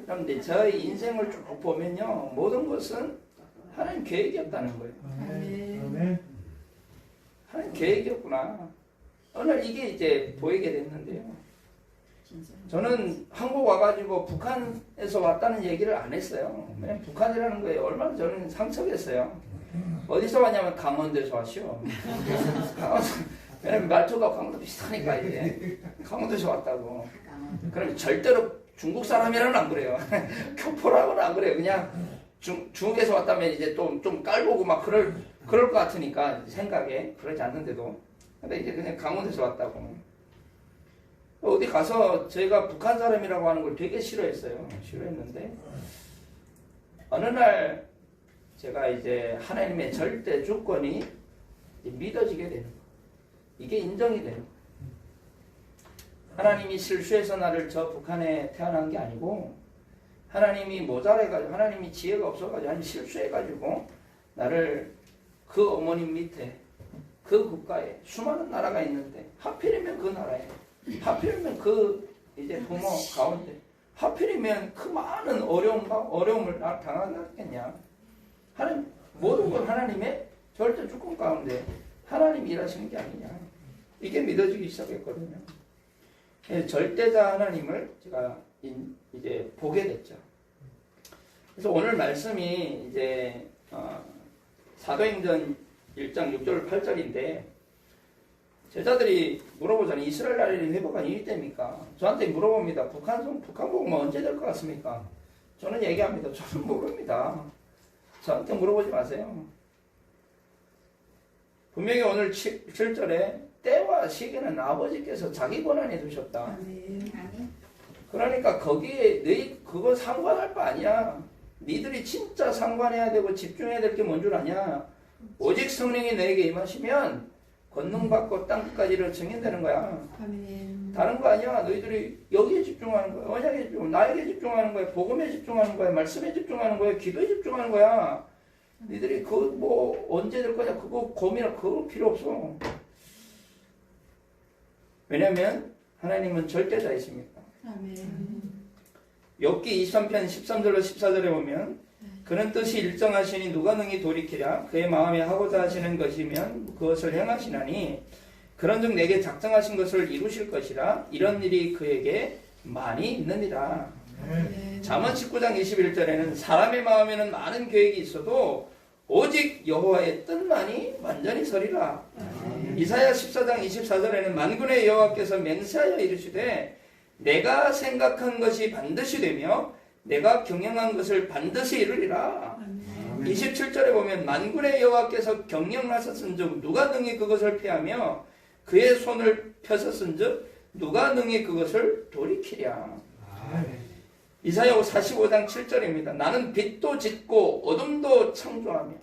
그런데 저의 인생을 쭉 보면요 모든 것은 하나님 계획이었다는 거예요. 하나님 계획이었구나. 어느 날 이게 이제 보이게 됐는데요. 저는 한국 와가지고 북한에서 왔다는 얘기를 안 했어요. 왜냐면 북한이라는 거에 얼마나 저는 상처겠어요. 어디서 왔냐면 강원도에서 왔죠. 왜냐면 말투가 강원도 비슷하니까 이제 강원도에서 왔다고. 그럼 절대로 중국 사람이라는 안 그래요. 교포라고는 안 그래요. 그냥 중국에서 왔다면 이제 좀 깔보고 막 그럴 것 같으니까 생각에 그러지 않는데도. 근데 이제 그냥 강원도에서 왔다고. 어디 가서 저희가 북한 사람이라고 하는 걸 되게 싫어했어요. 싫어했는데 어느 날 제가 이제 하나님의 절대 주권이 믿어지게 되는 거예요. 이게 인정이 되는 거예요. 하나님이 실수해서 나를 저 북한에 태어난 게 아니고 하나님이 모자라가지고 하나님이 지혜가 없어가지고 아니 실수해가지고 나를 그 어머님 밑에 그 국가에 수많은 나라가 있는데 하필이면 그 나라에 하필이면 그 이제 부모 가운데 하필이면 그 많은 어려움을 당하겠냐. 하나님 모든 건 하나님의 절대 주권 가운데 하나님이 일하시는 게 아니냐. 이게 믿어지기 시작했거든요. 절대자 하나님을 제가 이제 보게 됐죠. 그래서 오늘 말씀이 이제 사도행전 1장 6절 8절인데 제자들이 물어보잖아요. 이스라엘 나라를 회복한 일이 됩니까? 저한테 물어봅니다. 북한 복음은 언제 될 것 같습니까? 저는 얘기합니다. 저는 모릅니다. 저한테 물어보지 마세요. 분명히 오늘 7절에 때와 시기는 아버지께서 자기 권한에 두셨다. 그러니까 거기에 너희 그거 상관할 바 아니야. 니들이 진짜 상관해야 되고 집중해야 될 게 뭔 줄 아냐? 오직 성령이 너에게 임하시면 권능받고 땅끝까지를 증인되는 거야. 다른 거 아니야. 너희들이 여기에 집중하는 거야. 언약에 집중, 나에게 집중하는 거야. 복음에 집중하는 거야. 말씀에 집중하는 거야. 기도에 집중하는 거야. 너희들이 그 뭐 언제 될 거냐 그거 고민할 그거 필요 없어. 왜냐면 하나님은 절대자이십니다. 욥기 23편 13절로 14절에 보면 그는 뜻이 일정하시니 누가 능히 돌이키랴 그의 마음에 하고자 하시는 것이면 그것을 행하시나니 그런즉 내게 작정하신 것을 이루실 것이라 이런 일이 그에게 많이 있느니라. 잠언 19장 21절에는 사람의 마음에는 많은 계획이 있어도 오직 여호와의 뜻만이 완전히 서리라. 이사야 14장 24절에는 만군의 여호와께서 맹세하여 이르시되 내가 생각한 것이 반드시 되며 내가 경영한 것을 반드시 이루리라. 27절에 보면 만군의 여호와께서 경영하셨은즉 누가 능히 그것을 피하며 그의 손을 펴셨은즉 누가 능히 그것을 돌이키랴. 이사야 45장 7절입니다. 나는 빛도 짓고 어둠도 창조하며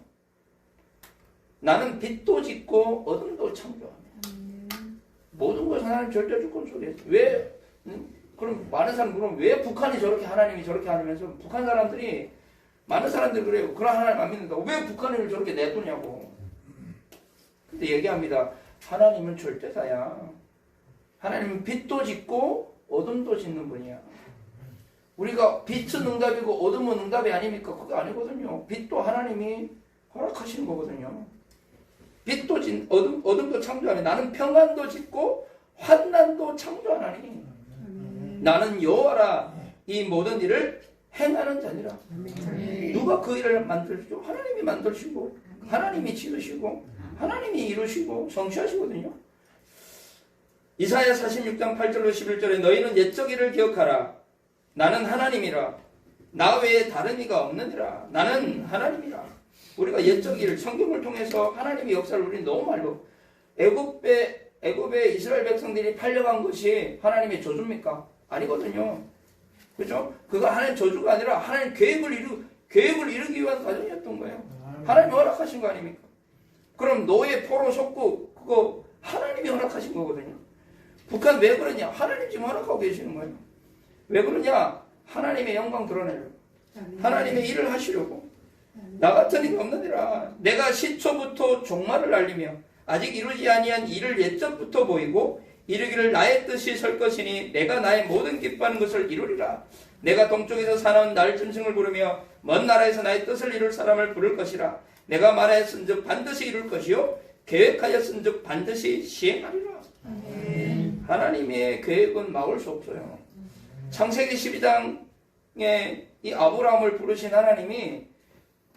나는 빛도 짓고 어둠도 창조하며 모든 것은 하나님 절대 주권 속에 있어. 왜? 그럼 많은 사람 물으면 왜 북한이 저렇게 하나님이 저렇게 하면서 북한 사람들이 많은 사람들이 그래요. 그런 하나님 안 믿는다고. 왜 북한을 저렇게 내두냐고. 근데 얘기합니다. 하나님은 절대자야. 하나님은 빛도 짓고 어둠도 짓는 분이야. 우리가 빛은 응답이고 어둠은 응답이 아닙니까? 그게 아니거든요. 빛도 하나님이 허락하시는 거거든요. 빛도 짓, 어둠도 창조하니 나는 평안도 짓고 환난도 창조하나니 나는 여호와라 이 모든 일을 행하는 자니라. 누가 그 일을 만드시죠? 하나님이 만드시고 하나님이 지으시고 하나님이 이루시고 성취하시거든요. 이사야 46장 8절로 11절에 너희는 옛적 일을 기억하라. 나는 하나님이라. 나 외에 다른 이가 없느니라. 나는 하나님이라. 우리가 옛적 일을 성경을 통해서 하나님의 역사를 우리는 너무 알고 애굽에 이스라엘 백성들이 팔려간 것이 하나님의 저주입니까? 아니거든요. 그죠? 그거 하나님 저주가 아니라 하나님 계획을 이루기 위한 과정이었던 거예요. 하나님이 허락하신 거 아닙니까? 그럼 노예 포로 속국 그거 하나님이 허락하신 거거든요. 북한 왜 그러냐? 하나님 지금 허락하고 계시는 거예요. 왜 그러냐? 하나님의 영광 드러내려고. 하나님의 일을 하시려고. 나 같은 이가 없느니라. 내가 시초부터 종말을 알리며 아직 이루지 아니한 일을 옛적부터 보이고 이르기를 나의 뜻이 설 것이니 내가 나의 모든 기뻐하는 것을 이루리라. 내가 동쪽에서 사나운 나를 짐승을 부르며 먼 나라에서 나의 뜻을 이룰 사람을 부를 것이라. 내가 말하였은즉 반드시 이룰 것이요 계획하였은즉 반드시 시행하리라. 하나님의 계획은 막을 수 없어요. 창세기 12장에 이 아브라함을 부르신 하나님이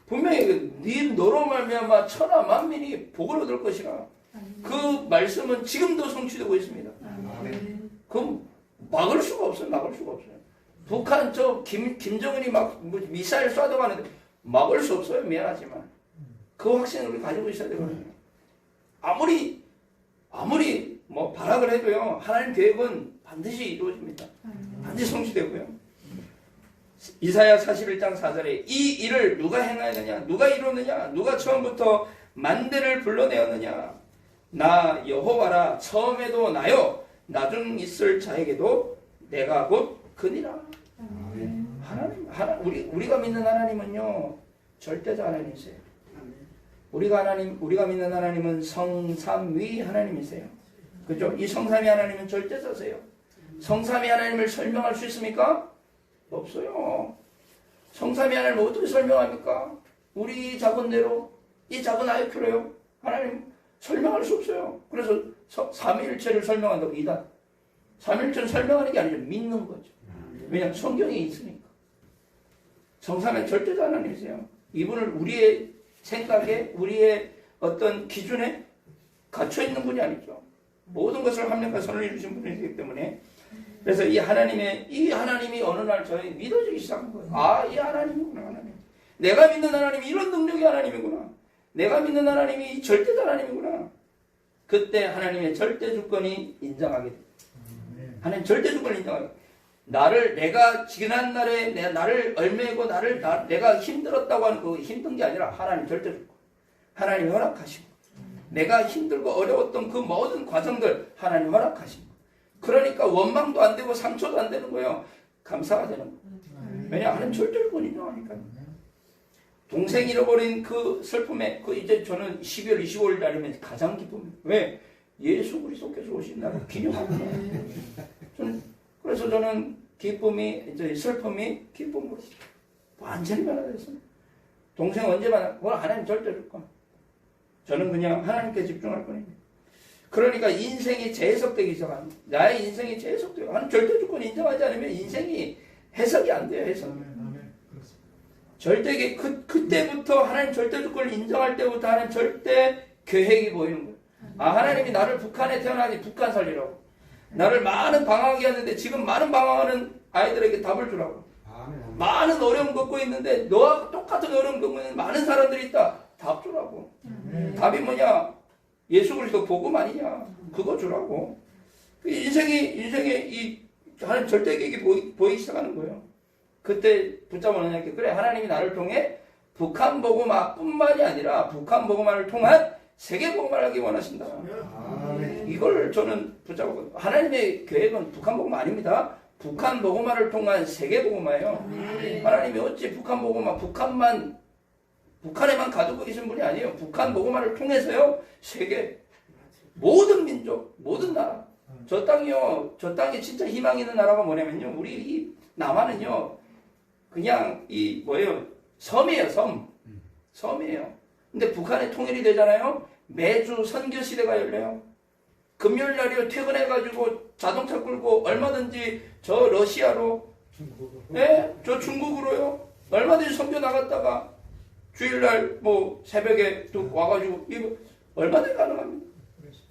분명히 너로 말미암아 천하 만민이 복을 얻을 것이라. 그 말씀은 지금도 성취되고 있습니다. 그럼 막을 수가 없어요. 막을 수가 없어요. 북한 김정은이 막 미사일 쏴도 가는데 막을 수 없어요. 미안하지만 그 확신을 우리 가지고 있어야 되거든요. 아무리 뭐 발악을 해도요. 하나님 계획은 반드시 이루어집니다. 반드시 성취되고요. 이사야 41장 4절에 이 일을 누가 행하였느냐? 누가 이루느냐? 누가 처음부터 만대를 불러내었느냐? 나 여호와라. 처음에도 나요. 나중 있을 자에게도 내가 곧 그니라. 우리가 믿는 하나님은요. 절대자 하나님이세요. 우리가 믿는 하나님은 성삼위 하나님이세요. 그죠? 이 성삼위 하나님은 절대자세요. 성삼위 하나님을 설명할 수 있습니까? 없어요. 성삼위 하나님을 어떻게 설명합니까? 우리 작은 뇌로, 이 작은 IQ로요. 하나님 설명할 수 없어요. 그래서 삼위일체를 설명한다고 이단. 삼위일체는 설명하는 게 아니라 믿는 거죠. 왜냐하면 성경에 있으니까. 성삼의 절대자 하나님이세요. 이분을 우리의 생각에, 우리의 어떤 기준에 갇혀 있는 분이 아니죠. 모든 것을 합력과 선을 이루신 분이기 때문에. 그래서 이 하나님이 어느 날 저희 믿어지기 시작한 거예요. 아, 이 하나님이구나, 하나님. 내가 믿는 하나님이 이런 능력의 하나님이구나. 내가 믿는 하나님이 이 절대자 하나님이구나. 그때 하나님의 절대 주권이 인정하게 됩니다. 하나님 절대 주권을 인정하게 됩니다. 내가 지난 날에 나를 얼매고 내가 힘들었다고 하는 그 힘든 게 아니라 하나님 절대 주권. 하나님 허락하시고. 내가 힘들고 어려웠던 그 모든 과정들 하나님 허락하시고. 그러니까 원망도 안 되고 상처도 안 되는 거예요. 감사가 되는 거예요. 왜냐? 하나님 절대 주권 인정하니까요. 동생 잃어버린 그 슬픔에 이제 저는 12월 25일 날이면 가장 기쁩니다. 왜? 예수 그리스도께서 오신 날을 기념하는 거예요. 그래서 저는 슬픔이 기쁨으로 완전히 변화됐어요. 동생 언제 만나? 그건 하나님 절대 줄 거야. 저는 그냥 하나님께 집중할 뿐입니다. 그러니까 인생이 재해석되기 시작합니다. 나의 인생이 재해석돼요. 하나님 절대 주권 인정하지 않으면 인생이 해석이 안 돼요. 해석이. 절대 그때부터 하나님 절대 주권을 인정할 때부터 하나님 절대 계획이 보이는 거예요. 아, 하나님이 나를 북한에 태어나니 북한 살리라고. 나를 많은 방황하게 하는데 지금 많은 방황하는 아이들에게 답을 주라고. 많은 어려움 겪고 있는데 너와 똑같은 어려움 겪고 있는 많은 사람들이 있다. 답 주라고. 답이 뭐냐? 예수 그리스도 복음 아니냐? 그거 주라고. 인생에 이 하나님 절대 계획이 보이기 시작하는 거예요. 그때 붙잡아 놓으니까 그래, 하나님이 나를 통해 북한 복음화뿐만이 아니라 북한 복음화를 통한 세계 복음화를 하기 원하신다. 이걸 저는 붙잡았거든요. 하나님의 계획은 북한 복음화 아닙니다. 북한 복음화를 통한 세계 복음화예요. 하나님이 어찌 북한 복음화 북한에만 가두고 계신 분이 아니에요. 북한 복음화를 통해서요, 세계 모든 민족, 모든 나라. 저 땅에 진짜 희망 있는 나라가 뭐냐면요, 우리 이 남한은요, 그냥 섬이에요, 섬이에요. 근데 북한에 통일이 되잖아요. 매주 선교 시대가 열려요. 금요일 날이요, 퇴근해가지고 자동차 끌고 얼마든지 저 러시아로, 저 중국으로요, 얼마든지 선교 나갔다가 주일날 새벽에 또 와가지고 이거 얼마든지 가능합니다.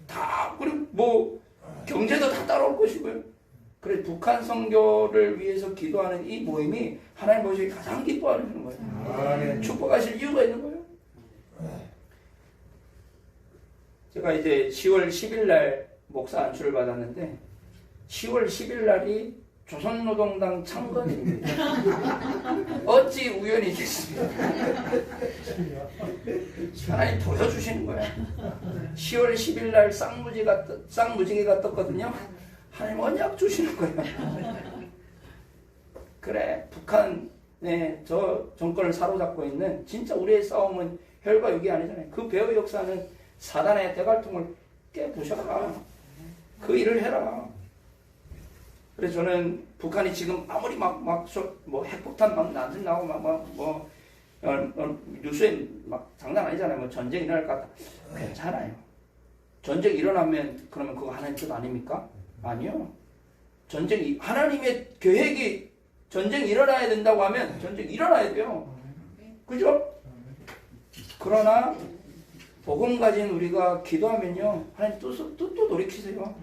다, 그리고 경제도 다 따라올 것이고요. 그래서 북한 선교를 위해서 기도하는 이 모임이 하나님 보시기에 가장 기뻐하는 거예요. 축복하실 이유가 있는 거예요. 제가 이제 10월 10일 날 목사 안수를 받았는데 10월 10일 날이 조선노동당 창건입니다. 어찌 우연이겠습니까? 하나님 보여주시는 거야. 10월 10일 날 쌍무지개가 떴거든요. 하나님 언약 주시는 거야. 그래, 북한의 저 정권을 사로잡고 있는 진짜 우리의 싸움은 혈과 육이 아니잖아요. 그 배후 역사는 사단의 대갈통을 깨부셔라. 그 일을 해라. 그래서 저는 북한이 지금 아무리 핵폭탄 나오고 뉴스에 장난 아니잖아요. 전쟁 일어날 것 같다. 괜찮아요. 전쟁 일어나면 그러면 그거 하나님 뜻 아닙니까? 아니요. 하나님의 계획이 전쟁 일어나야 된다고 하면 전쟁 일어나야 돼요. 그죠? 그러나 복음 가진 우리가 기도하면요, 하나님 뜻도 돌이키세요.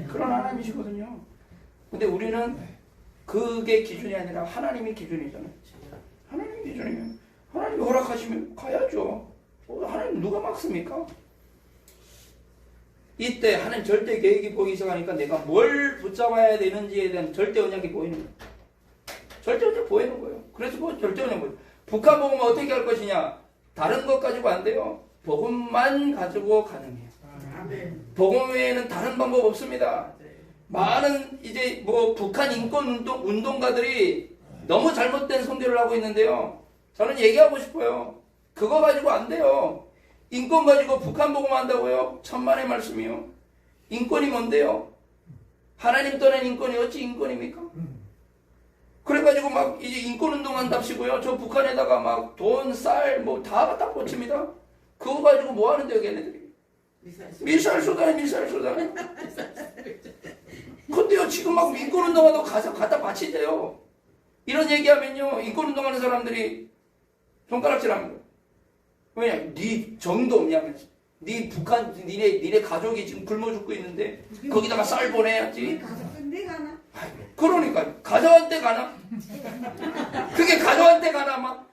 그런 하나님이시거든요. 근데 우리는 그게 기준이 아니라 하나님이 기준이잖아요. 하나님이 기준이면 하나님이 허락하시면 가야죠. 하나님 누가 막습니까? 이때 하나님 절대 계획이 보이기 시작하니까 내가 뭘 붙잡아야 되는지에 대한 절대 언약이 보이는 거예요. 절대 언약 보이는 거예요. 그래서 절대 언약 보여요. 북한 복음은 어떻게 할 것이냐? 다른 것 가지고 안 돼요. 복음만 가지고 가능해요. 복음 외에는 다른 방법 없습니다. 많은 북한 인권 운동가들이 너무 잘못된 선교를 하고 있는데요. 저는 얘기하고 싶어요. 그거 가지고 안 돼요. 인권 가지고 북한 복음 한다고요? 천만의 말씀이요. 인권이 뭔데요? 하나님 떠난 인권이 어찌 인권입니까? 그래가지고 이제 인권 운동 한답시고요. 저 북한에다가 돈, 쌀 다 갖다 꽂힙니다. 그거 가지고 뭐 하는데요, 걔네들이? 미사일 쏘다니. 근데요 지금 막 인권운동하고 갖다 바치대요. 이런 얘기하면요 인권운동하는 사람들이 손가락질합니다. 왜냐? 네 정도 없냐면서. 네 북한 니네 가족이 지금 굶어 죽고 있는데 거기다가 쌀 보내야지. 가족인데 가나? 그러니까 가족한테 가나? 그게 가족한테 가나 막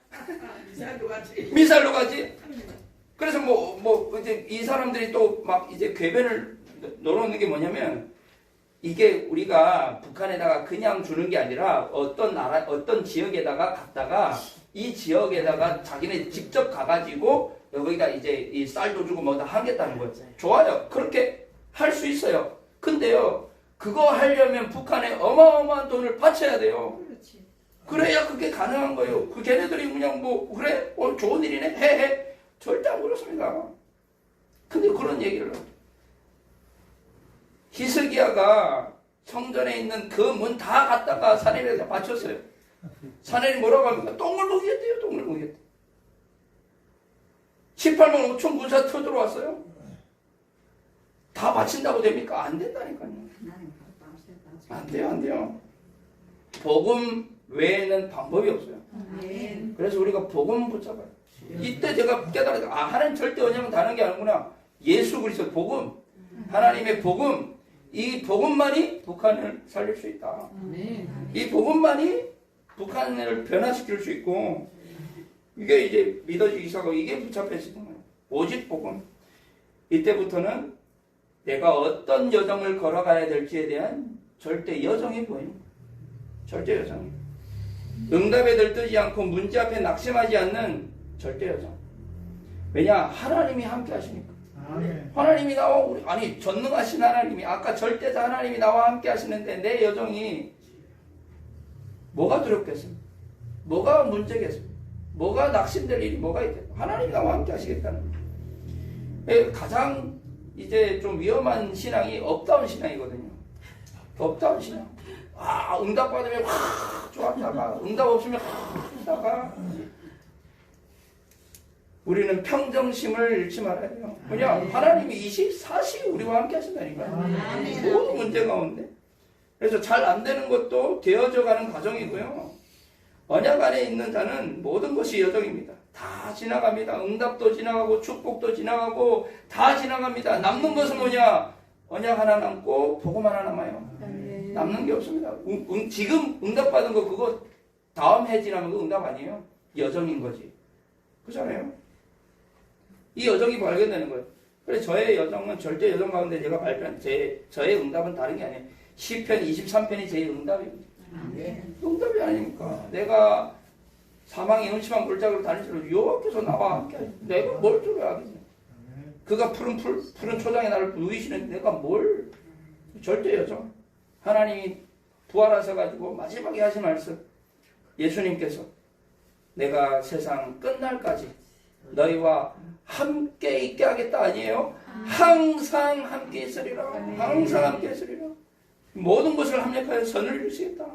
미사일로 가지. 그래서 뭐 이제 이 사람들이 또 막 이제 궤변을 넣어놓는 게 뭐냐면 이게 우리가 북한에다가 그냥 주는 게 아니라 어떤 나라 어떤 지역에다가 갔다가 이 지역에다가 자기네 직접 가가지고 여기다 이제 이 쌀도 주고 뭐 다 하겠다는 거예요. 좋아요. 그렇게 할 수 있어요. 근데요 그거 하려면 북한에 어마어마한 돈을 바쳐야 돼요. 그렇지. 그래야 그게 가능한 거예요. 그 걔네들이 그냥 뭐 그래 좋은 일이네 해 절대 안 그렇습니다. 근데 그런 얘기를 히스기야가 성전에 있는 그 문 다 갖다가 사내리에다 바쳤어요. 사내리 뭐라고 합니까? 똥을 먹이겠대요. 똥을 먹이겠대. 18만 5천 군사 쳐들어왔어요. 다 바친다고 됩니까? 안 된다니까요. 안 돼요. 복음 외에는 방법이 없어요. 그래서 우리가 복음 붙잡아요. 이때 제가 깨달았어요. 하나님 절대 언약은 다른 게 아니구나. 예수 그리스도 복음, 하나님의 복음, 이 복음만이 북한을 살릴 수 있다. 이 복음만이 북한을 변화시킬 수 있고 이게 이제 믿어지기 시작하고 이게 붙잡혀지는 거예요. 오직 복음. 이때부터는 내가 어떤 여정을 걸어가야 될지에 대한 절대 여정이 보이는 거예요. 절대 여정이. 응답에 들뜨지 않고 문제 앞에 낙심하지 않는 절대 여정. 왜냐? 하나님이 함께 하시니까. 하나님이 나와 아니 전능하신 하나님이 아까 절대자 하나님이 나와 함께 하시는데 내 여정이 뭐가 두렵겠습니까? 뭐가 문제겠습니까? 뭐가 낙심될 일이 뭐가 있겠습니까? 하나님이 나와 함께 하시겠다는 거예요. 가장 이제 좀 위험한 신앙이 업다운 신앙이거든요. 업다운 신앙. 응답 받으면 좋았다가 응답 없으면 하다가 우리는 평정심을 잃지 말아야 돼요. 그냥 하나님이 24시 우리와 함께 하신다니까요. 모든 문제 가운데. 그래서 잘 안 되는 것도 되어져 가는 과정이고요. 언약 안에 있는 자는 모든 것이 여정입니다. 다 지나갑니다. 응답도 지나가고 축복도 지나가고 다 지나갑니다. 남는 것은 뭐냐? 언약 하나 남고 복음 하나 남아요. 남는 게 없습니다. 지금 응답받은 거 그거 다음 해 지나면 그 응답 아니에요. 여정인 거지. 그렇잖아요. 이 여정이 발견되는 거예요. 그래서 저의 여정은 절대 여정 가운데 제가 발표한 저의 응답은 다른 게 아니에요. 시편 23편이 제 응답입니다. 응답이 아닙니까? 내가 사망의 음침한 골짜기로 다닐지라도 여호와께서 나와 함께 하시고 내가 뭘 두려워하겠냐? 그가 푸른 초장에 나를 누이시는데 내가 뭘? 절대 여정. 하나님이 부활하셔가지고 마지막에 하신 말씀 예수님께서 내가 세상 끝날까지 너희와 함께 있게 하겠다 아니에요? 항상 함께 있으리라. 항상 함께 있으리라. 모든 것을 합력하여 선을 이루시겠다.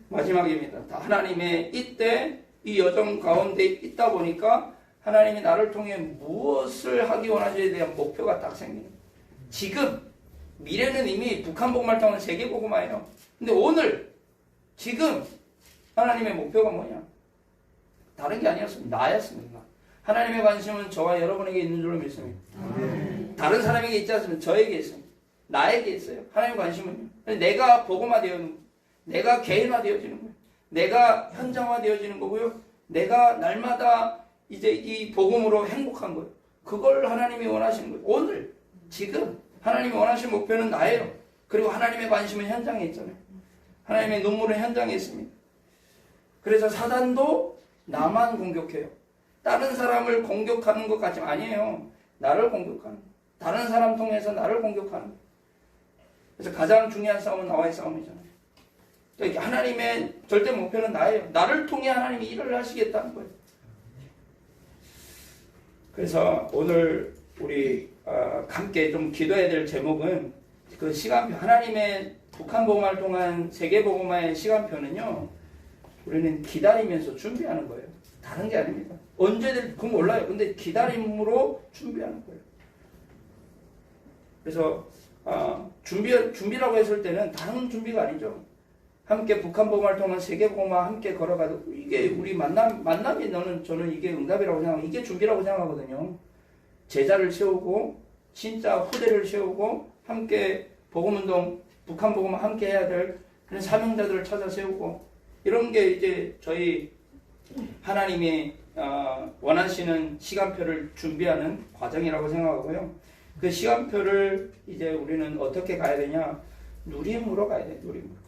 마지막입니다. 하나님의 이때 이 여정 가운데 있다 보니까 하나님이 나를 통해 무엇을 하기 원하시에 대한 목표가 딱 생깁니다. 지금 미래는 이미 북한 복음을 통한 세계 복음화예요. 근데 오늘 지금 하나님의 목표가 뭐냐? 다른 게 아니었습니다. 나였습니다. 하나님의 관심은 저와 여러분에게 있는 줄로 믿습니다. 다른 사람에게 있지 않습니다. 저에게 있습니다. 나에게 있어요. 하나님의 관심은요. 내가 복음화되어지는 거예요. 내가 개인화되어지는 거예요. 내가 현장화되어지는 거고요. 내가 날마다 이제 이 복음으로 행복한 거예요. 그걸 하나님이 원하시는 거예요. 오늘 지금 하나님이 원하시는 목표는 나예요. 그리고 하나님의 관심은 현장에 있잖아요. 하나님의 눈물은 현장에 있습니다. 그래서 사단도 나만 공격해요. 다른 사람을 공격하는 것 같지만 아니에요. 나를 공격하는 거예요. 다른 사람 통해서 나를 공격하는 거예요. 그래서 가장 중요한 싸움은 나와의 싸움이잖아요. 그러니까 하나님의 절대 목표는 나예요. 나를 통해 하나님이 일을 하시겠다는 거예요. 그래서 오늘 우리 함께 좀 기도해야 될 제목은 그 시간표, 하나님의 북한 복음화를 통한 세계 복음화의 시간표는요, 우리는 기다리면서 준비하는 거예요. 다른 게 아닙니다. 언제 될지 그건 몰라요. 근데 기다림으로 준비하는 거예요. 그래서 준비라고 했을 때는 다른 준비가 아니죠. 함께 북한 복음을 통한 세계 복음과 함께 걸어가도 이게 우리 만남이 저는 이게 응답이라고 생각하고 이게 준비라고 생각하거든요. 제자를 세우고 진짜 후대를 세우고 함께 복음운동 북한 복음을 함께 해야 될 그런 사명자들을 찾아 세우고 이런 게 이제 저희 하나님이 원하시는 시간표를 준비하는 과정이라고 생각하고요. 그 시간표를 이제 우리는 어떻게 가야 되냐? 누림으로 가야 돼. 누림으로.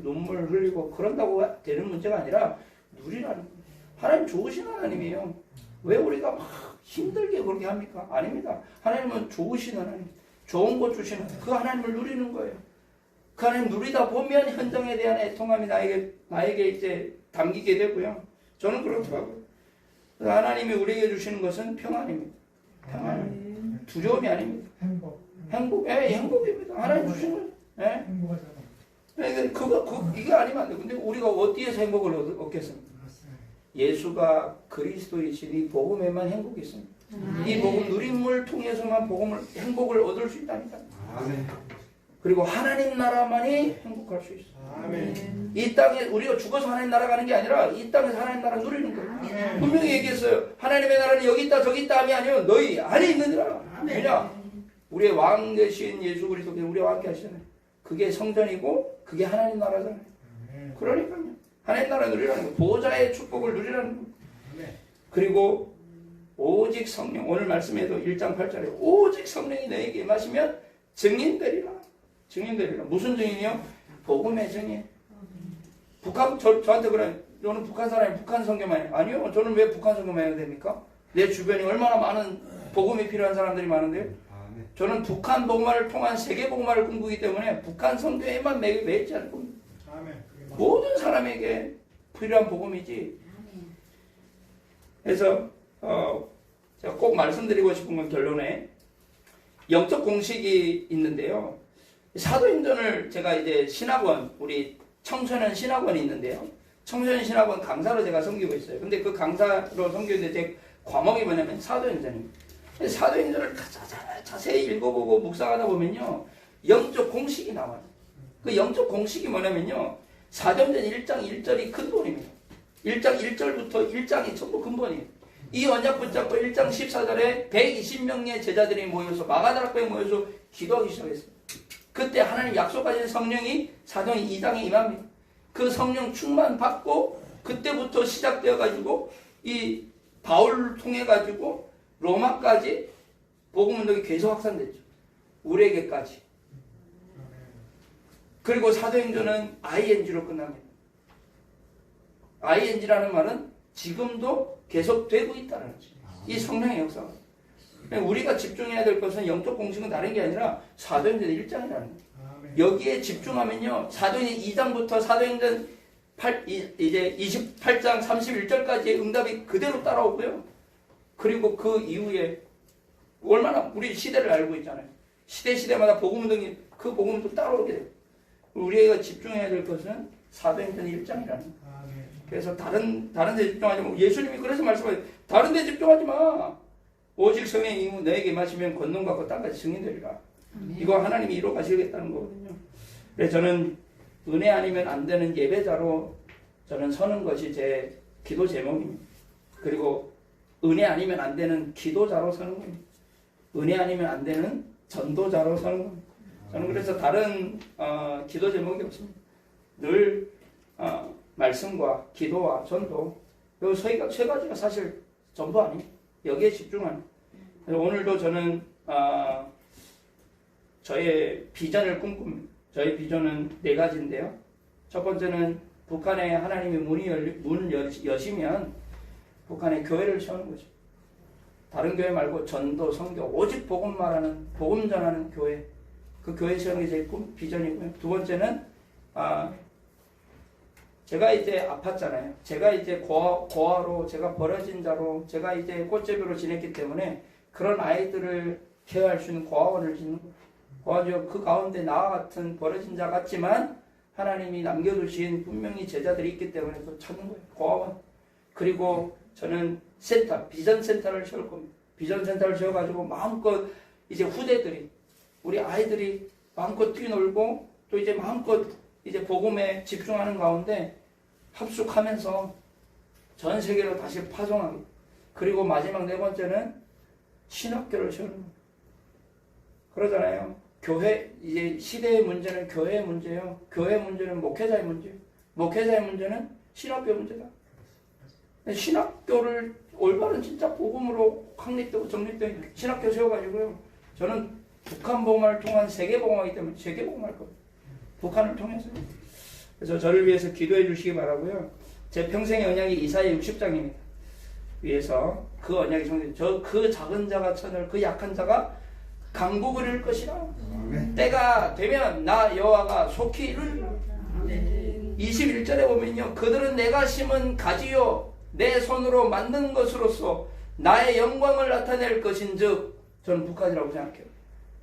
눈물 흘리고 그런다고 되는 문제가 아니라 누리라는 거예요. 하나님 좋으신 하나님이에요. 왜 우리가 막 힘들게 그렇게 합니까? 아닙니다. 하나님은 좋으신 하나님, 좋은 거 주시는 그 하나님을 누리는 거예요. 그 하나님 누리다 보면 현장에 대한 애통함이 나에게 이제 담기게 되고요. 저는 그렇더라고요. 하나님이 우리에게 주시는 것은 평안입니다. 평안. 두려움이 아닙니다. 행복. 행복입니다. 하나님 주시는 거예요. 예? 이게 아니면 안 돼. 근데 우리가 어디에서 행복을 얻겠습니까? 예수가 그리스도이신 이 복음에만 행복이 있습니다. 이 복음 누림을 통해서만 행복을 얻을 수 있다니까. 아멘. 그리고 하나님 나라만이 행복할 수 있어요. 아멘. 이 땅에 우리가 죽어서 하나님 나라 가는 게 아니라 이 땅에서 하나님 나라 누리는 거예요. 아멘. 분명히 얘기했어요. 하나님의 나라는 여기 있다 저기 있다 함이 아니요 너희 안에 있느니라. 왜냐? 우리의 왕 되신 예수 그리스도께서 우리와 함께 하시잖아요. 그게 성전이고 그게 하나님 나라잖아요. 그러니까요. 하나님 나라 누리라는 거예요. 보호자의 축복을 누리라는 거예요. 그리고 오직 성령, 오늘 말씀에도 1장 8절에 오직 성령이 너에게 임하시면 증인되리라. 증인되리라. 무슨 증인이요? 복음의 증인. 저한테 그래. 너는 북한 사람이 북한 성경만 해. 아니요. 저는 왜 북한 성경만 해야 됩니까? 내 주변에 얼마나 많은 복음이 필요한 사람들이 많은데 저는 북한 복음화를 통한 세계 복음화를 꿈꾸기 때문에 북한 성경에만 매이지 않을 겁니다. 모든 사람에게 필요한 복음이지. 그래서 제가 꼭 말씀드리고 싶은 건 결론에 영적 공식이 있는데요. 사도행전을 제가 이제 신학원, 우리 청소년 신학원이 있는데요. 청소년 신학원 강사로 제가 섬기고 있어요. 근데 그 강사로 섬기는데 제 과목이 뭐냐면 사도행전입니다. 사도행전을 자세히 읽어보고 묵상하다 보면요. 영적 공식이 나와요. 그 영적 공식이 뭐냐면요. 사도행전 1장 1절이 근본입니다. 1장 1절부터 1장이 전부 근본이에요. 이 언약 붙잡고 1장 14절에 120명의 제자들이 모여서 마가다락방에 모여서 기도하기 시작했어요. 그때 하나님 약속하신 성령이 사도행 2장에 임합니다. 그 성령 충만 받고 그때부터 시작되어가지고 이 바울을 통해가지고 로마까지 복음운동이 계속 확산됐죠. 우리에게까지. 그리고 사도행전은 ING로 끝납니다. ING라는 말은 지금도 계속되고 있다는 거죠. 이 성령의 역사가. 우리가 집중해야 될 것은 영적 공식은 다른 게 아니라 사도행전 1장이라는 거예요. 여기에 집중하면요. 사도행전 2장부터 사도행전 이제 28장 31절까지의 응답이 그대로 따라오고요. 그리고 그 이후에 얼마나 우리 시대를 알고 있잖아요. 시대마다 복음운동이 그 복음도 따라오게 돼요. 우리가 집중해야 될 것은 사도행전 1장이라는 거예요. 그래서 다른 데 집중하지 마. 예수님이 그래서 말씀하세요. 다른 데 집중하지 마. 오직 성령이 너에게 마시면 권능 받고 땅까지 증인되리라. 이거 하나님이 이루어 가시겠다는 거거든요. 그래서 저는 은혜 아니면 안 되는 예배자로 저는 서는 것이 제 기도 제목입니다. 그리고 은혜 아니면 안 되는 기도자로 서는 겁니다. 은혜 아니면 안 되는 전도자로 서는 겁니다. 저는 그래서 다른 기도 제목이 없습니다. 늘 말씀과 기도와 전도 이 세 가지가 사실 전부 아니에요. 여기에 집중하는. 오늘도 저는 저의 비전을 꿈꿉니다. 저의 비전은 4가지인데요. 첫 번째는 북한에 하나님의 문 여시면 북한에 교회를 세우는 거죠. 다른 교회 말고 전도, 선교, 오직 복음 말하는, 복음 전하는 교회. 그 교회 세우는 게 제 비전이고요. 두 번째는 제가 이제 아팠잖아요. 제가 이제 고아로, 제가 버려진 자로, 제가 이제 꽃제비로 지냈기 때문에 그런 아이들을 케어할 수 있는 고아원을 짓는 거예요. 그 가운데 나와 같은 버려진 자 같지만 하나님이 남겨두신 분명히 제자들이 있기 때문에 또 찾는 거예요. 고아원. 그리고 저는 비전 센터를 세울 겁니다. 비전 센터를 세워가지고 마음껏 이제 후대들이 우리 아이들이 마음껏 뛰놀고 또 이제 마음껏 이제 복음에 집중하는 가운데 합숙하면서 전 세계로 다시 파송하기. 그리고 마지막 네 번째는 신학교를 세우는 거예요. 그러잖아요. 교회, 이제 시대의 문제는 교회의 문제예요. 교회의 문제는 목회자의 문제예요. 목회자의 문제는 신학교 문제다. 신학교를 올바른 진짜 복음으로 확립되고 정립된 신학교 세워가지고요. 저는 북한 복음을 통한 세계 복음하기 때문에 세계 복음할 거예요. 북한을 통해서요. 그래서 저를 위해서 기도해 주시기 바라고요. 제 평생의 언약이 이사야 60장입니다. 위에서 그 언약이 성취. 그 작은 자가 천을 그 약한 자가 강국을 이룰 것이라. 때가 되면 나 여호와가 속히 이루리라. 21절에 보면요. 그들은 내가 심은 가지요 내 손으로 만든 것으로서 나의 영광을 나타낼 것인즉 저는 북한이라고 생각해요.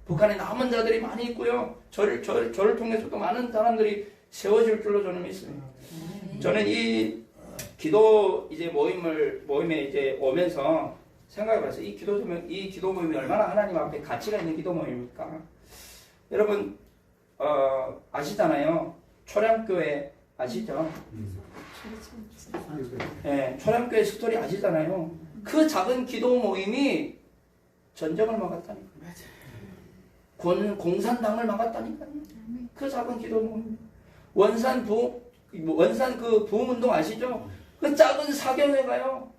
북한에 남은 자들이 많이 있고요. 저를 통해서도 많은 사람들이 세워질 줄로 저는 믿습니다. 저는 이 기도 이제 모임에 이제 오면서 생각을 했어요. 이 기도 모임이 얼마나 하나님 앞에 가치가 있는 기도 모임입니까? 여러분 아시잖아요. 초량교회 아시죠? 네, 초량교회 스토리 아시잖아요. 그 작은 기도 모임이 전쟁을 막았다니까요. 공산당을 막았다니까요. 그 작은 기도 모임. 원산 그 부흥운동 아시죠? 그 작은 사경회가요.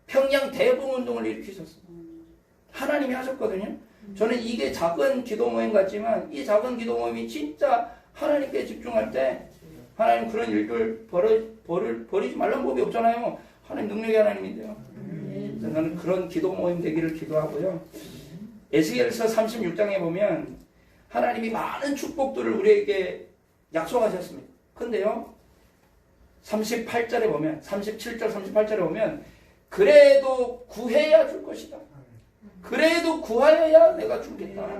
평양 대부흥운동을 일으키셨어요. 하나님이 하셨거든요. 저는 이게 작은 기도 모임 같지만 이 작은 기도 모임이 진짜 하나님께 집중할 때 하나님 그런 일들 버리지 말라는 법이 없잖아요. 하나님 능력의 하나님인데요. 저는 그런 기도 모임 되기를 기도하고요. 에스겔서 36장에 보면 하나님이 많은 축복들을 우리에게 약속하셨습니다. 근데요 38절에 보면 37절 38절에 보면 그래도 구해야 줄 것이다. 그래도 구하여야 내가 주겠다.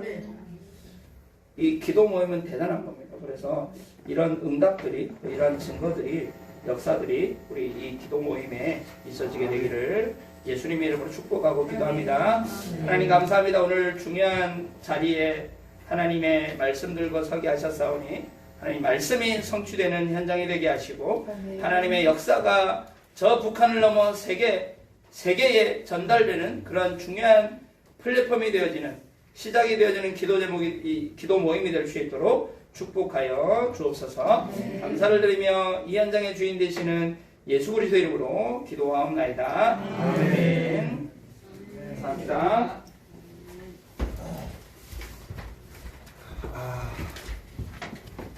이 기도 모임은 대단한 겁니다. 그래서 이런 응답들이 이런 증거들이 역사들이 우리 이 기도 모임에 있어지게 되기를 예수님의 이름으로 축복하고 기도합니다. 하나님 감사합니다. 오늘 중요한 자리에 하나님의 말씀 들고 서게 하셨사오니 하나님 말씀이 성취되는 현장이 되게 하시고 하나님의 역사가 저 북한을 넘어 세계에 전달되는 그런 중요한 플랫폼이 되어지는 시작이 되어지는 기도 제목이 이 기도 모임이 될 수 있도록 축복하여 주옵소서. 감사를 드리며 이 현장의 주인 되시는 예수 그리스도 이름으로 기도하옵나이다. 아멘. 감사합니다.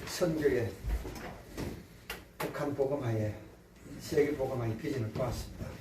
선교에 북한 복음화에 세계 복음화의 비전을 보았습니다.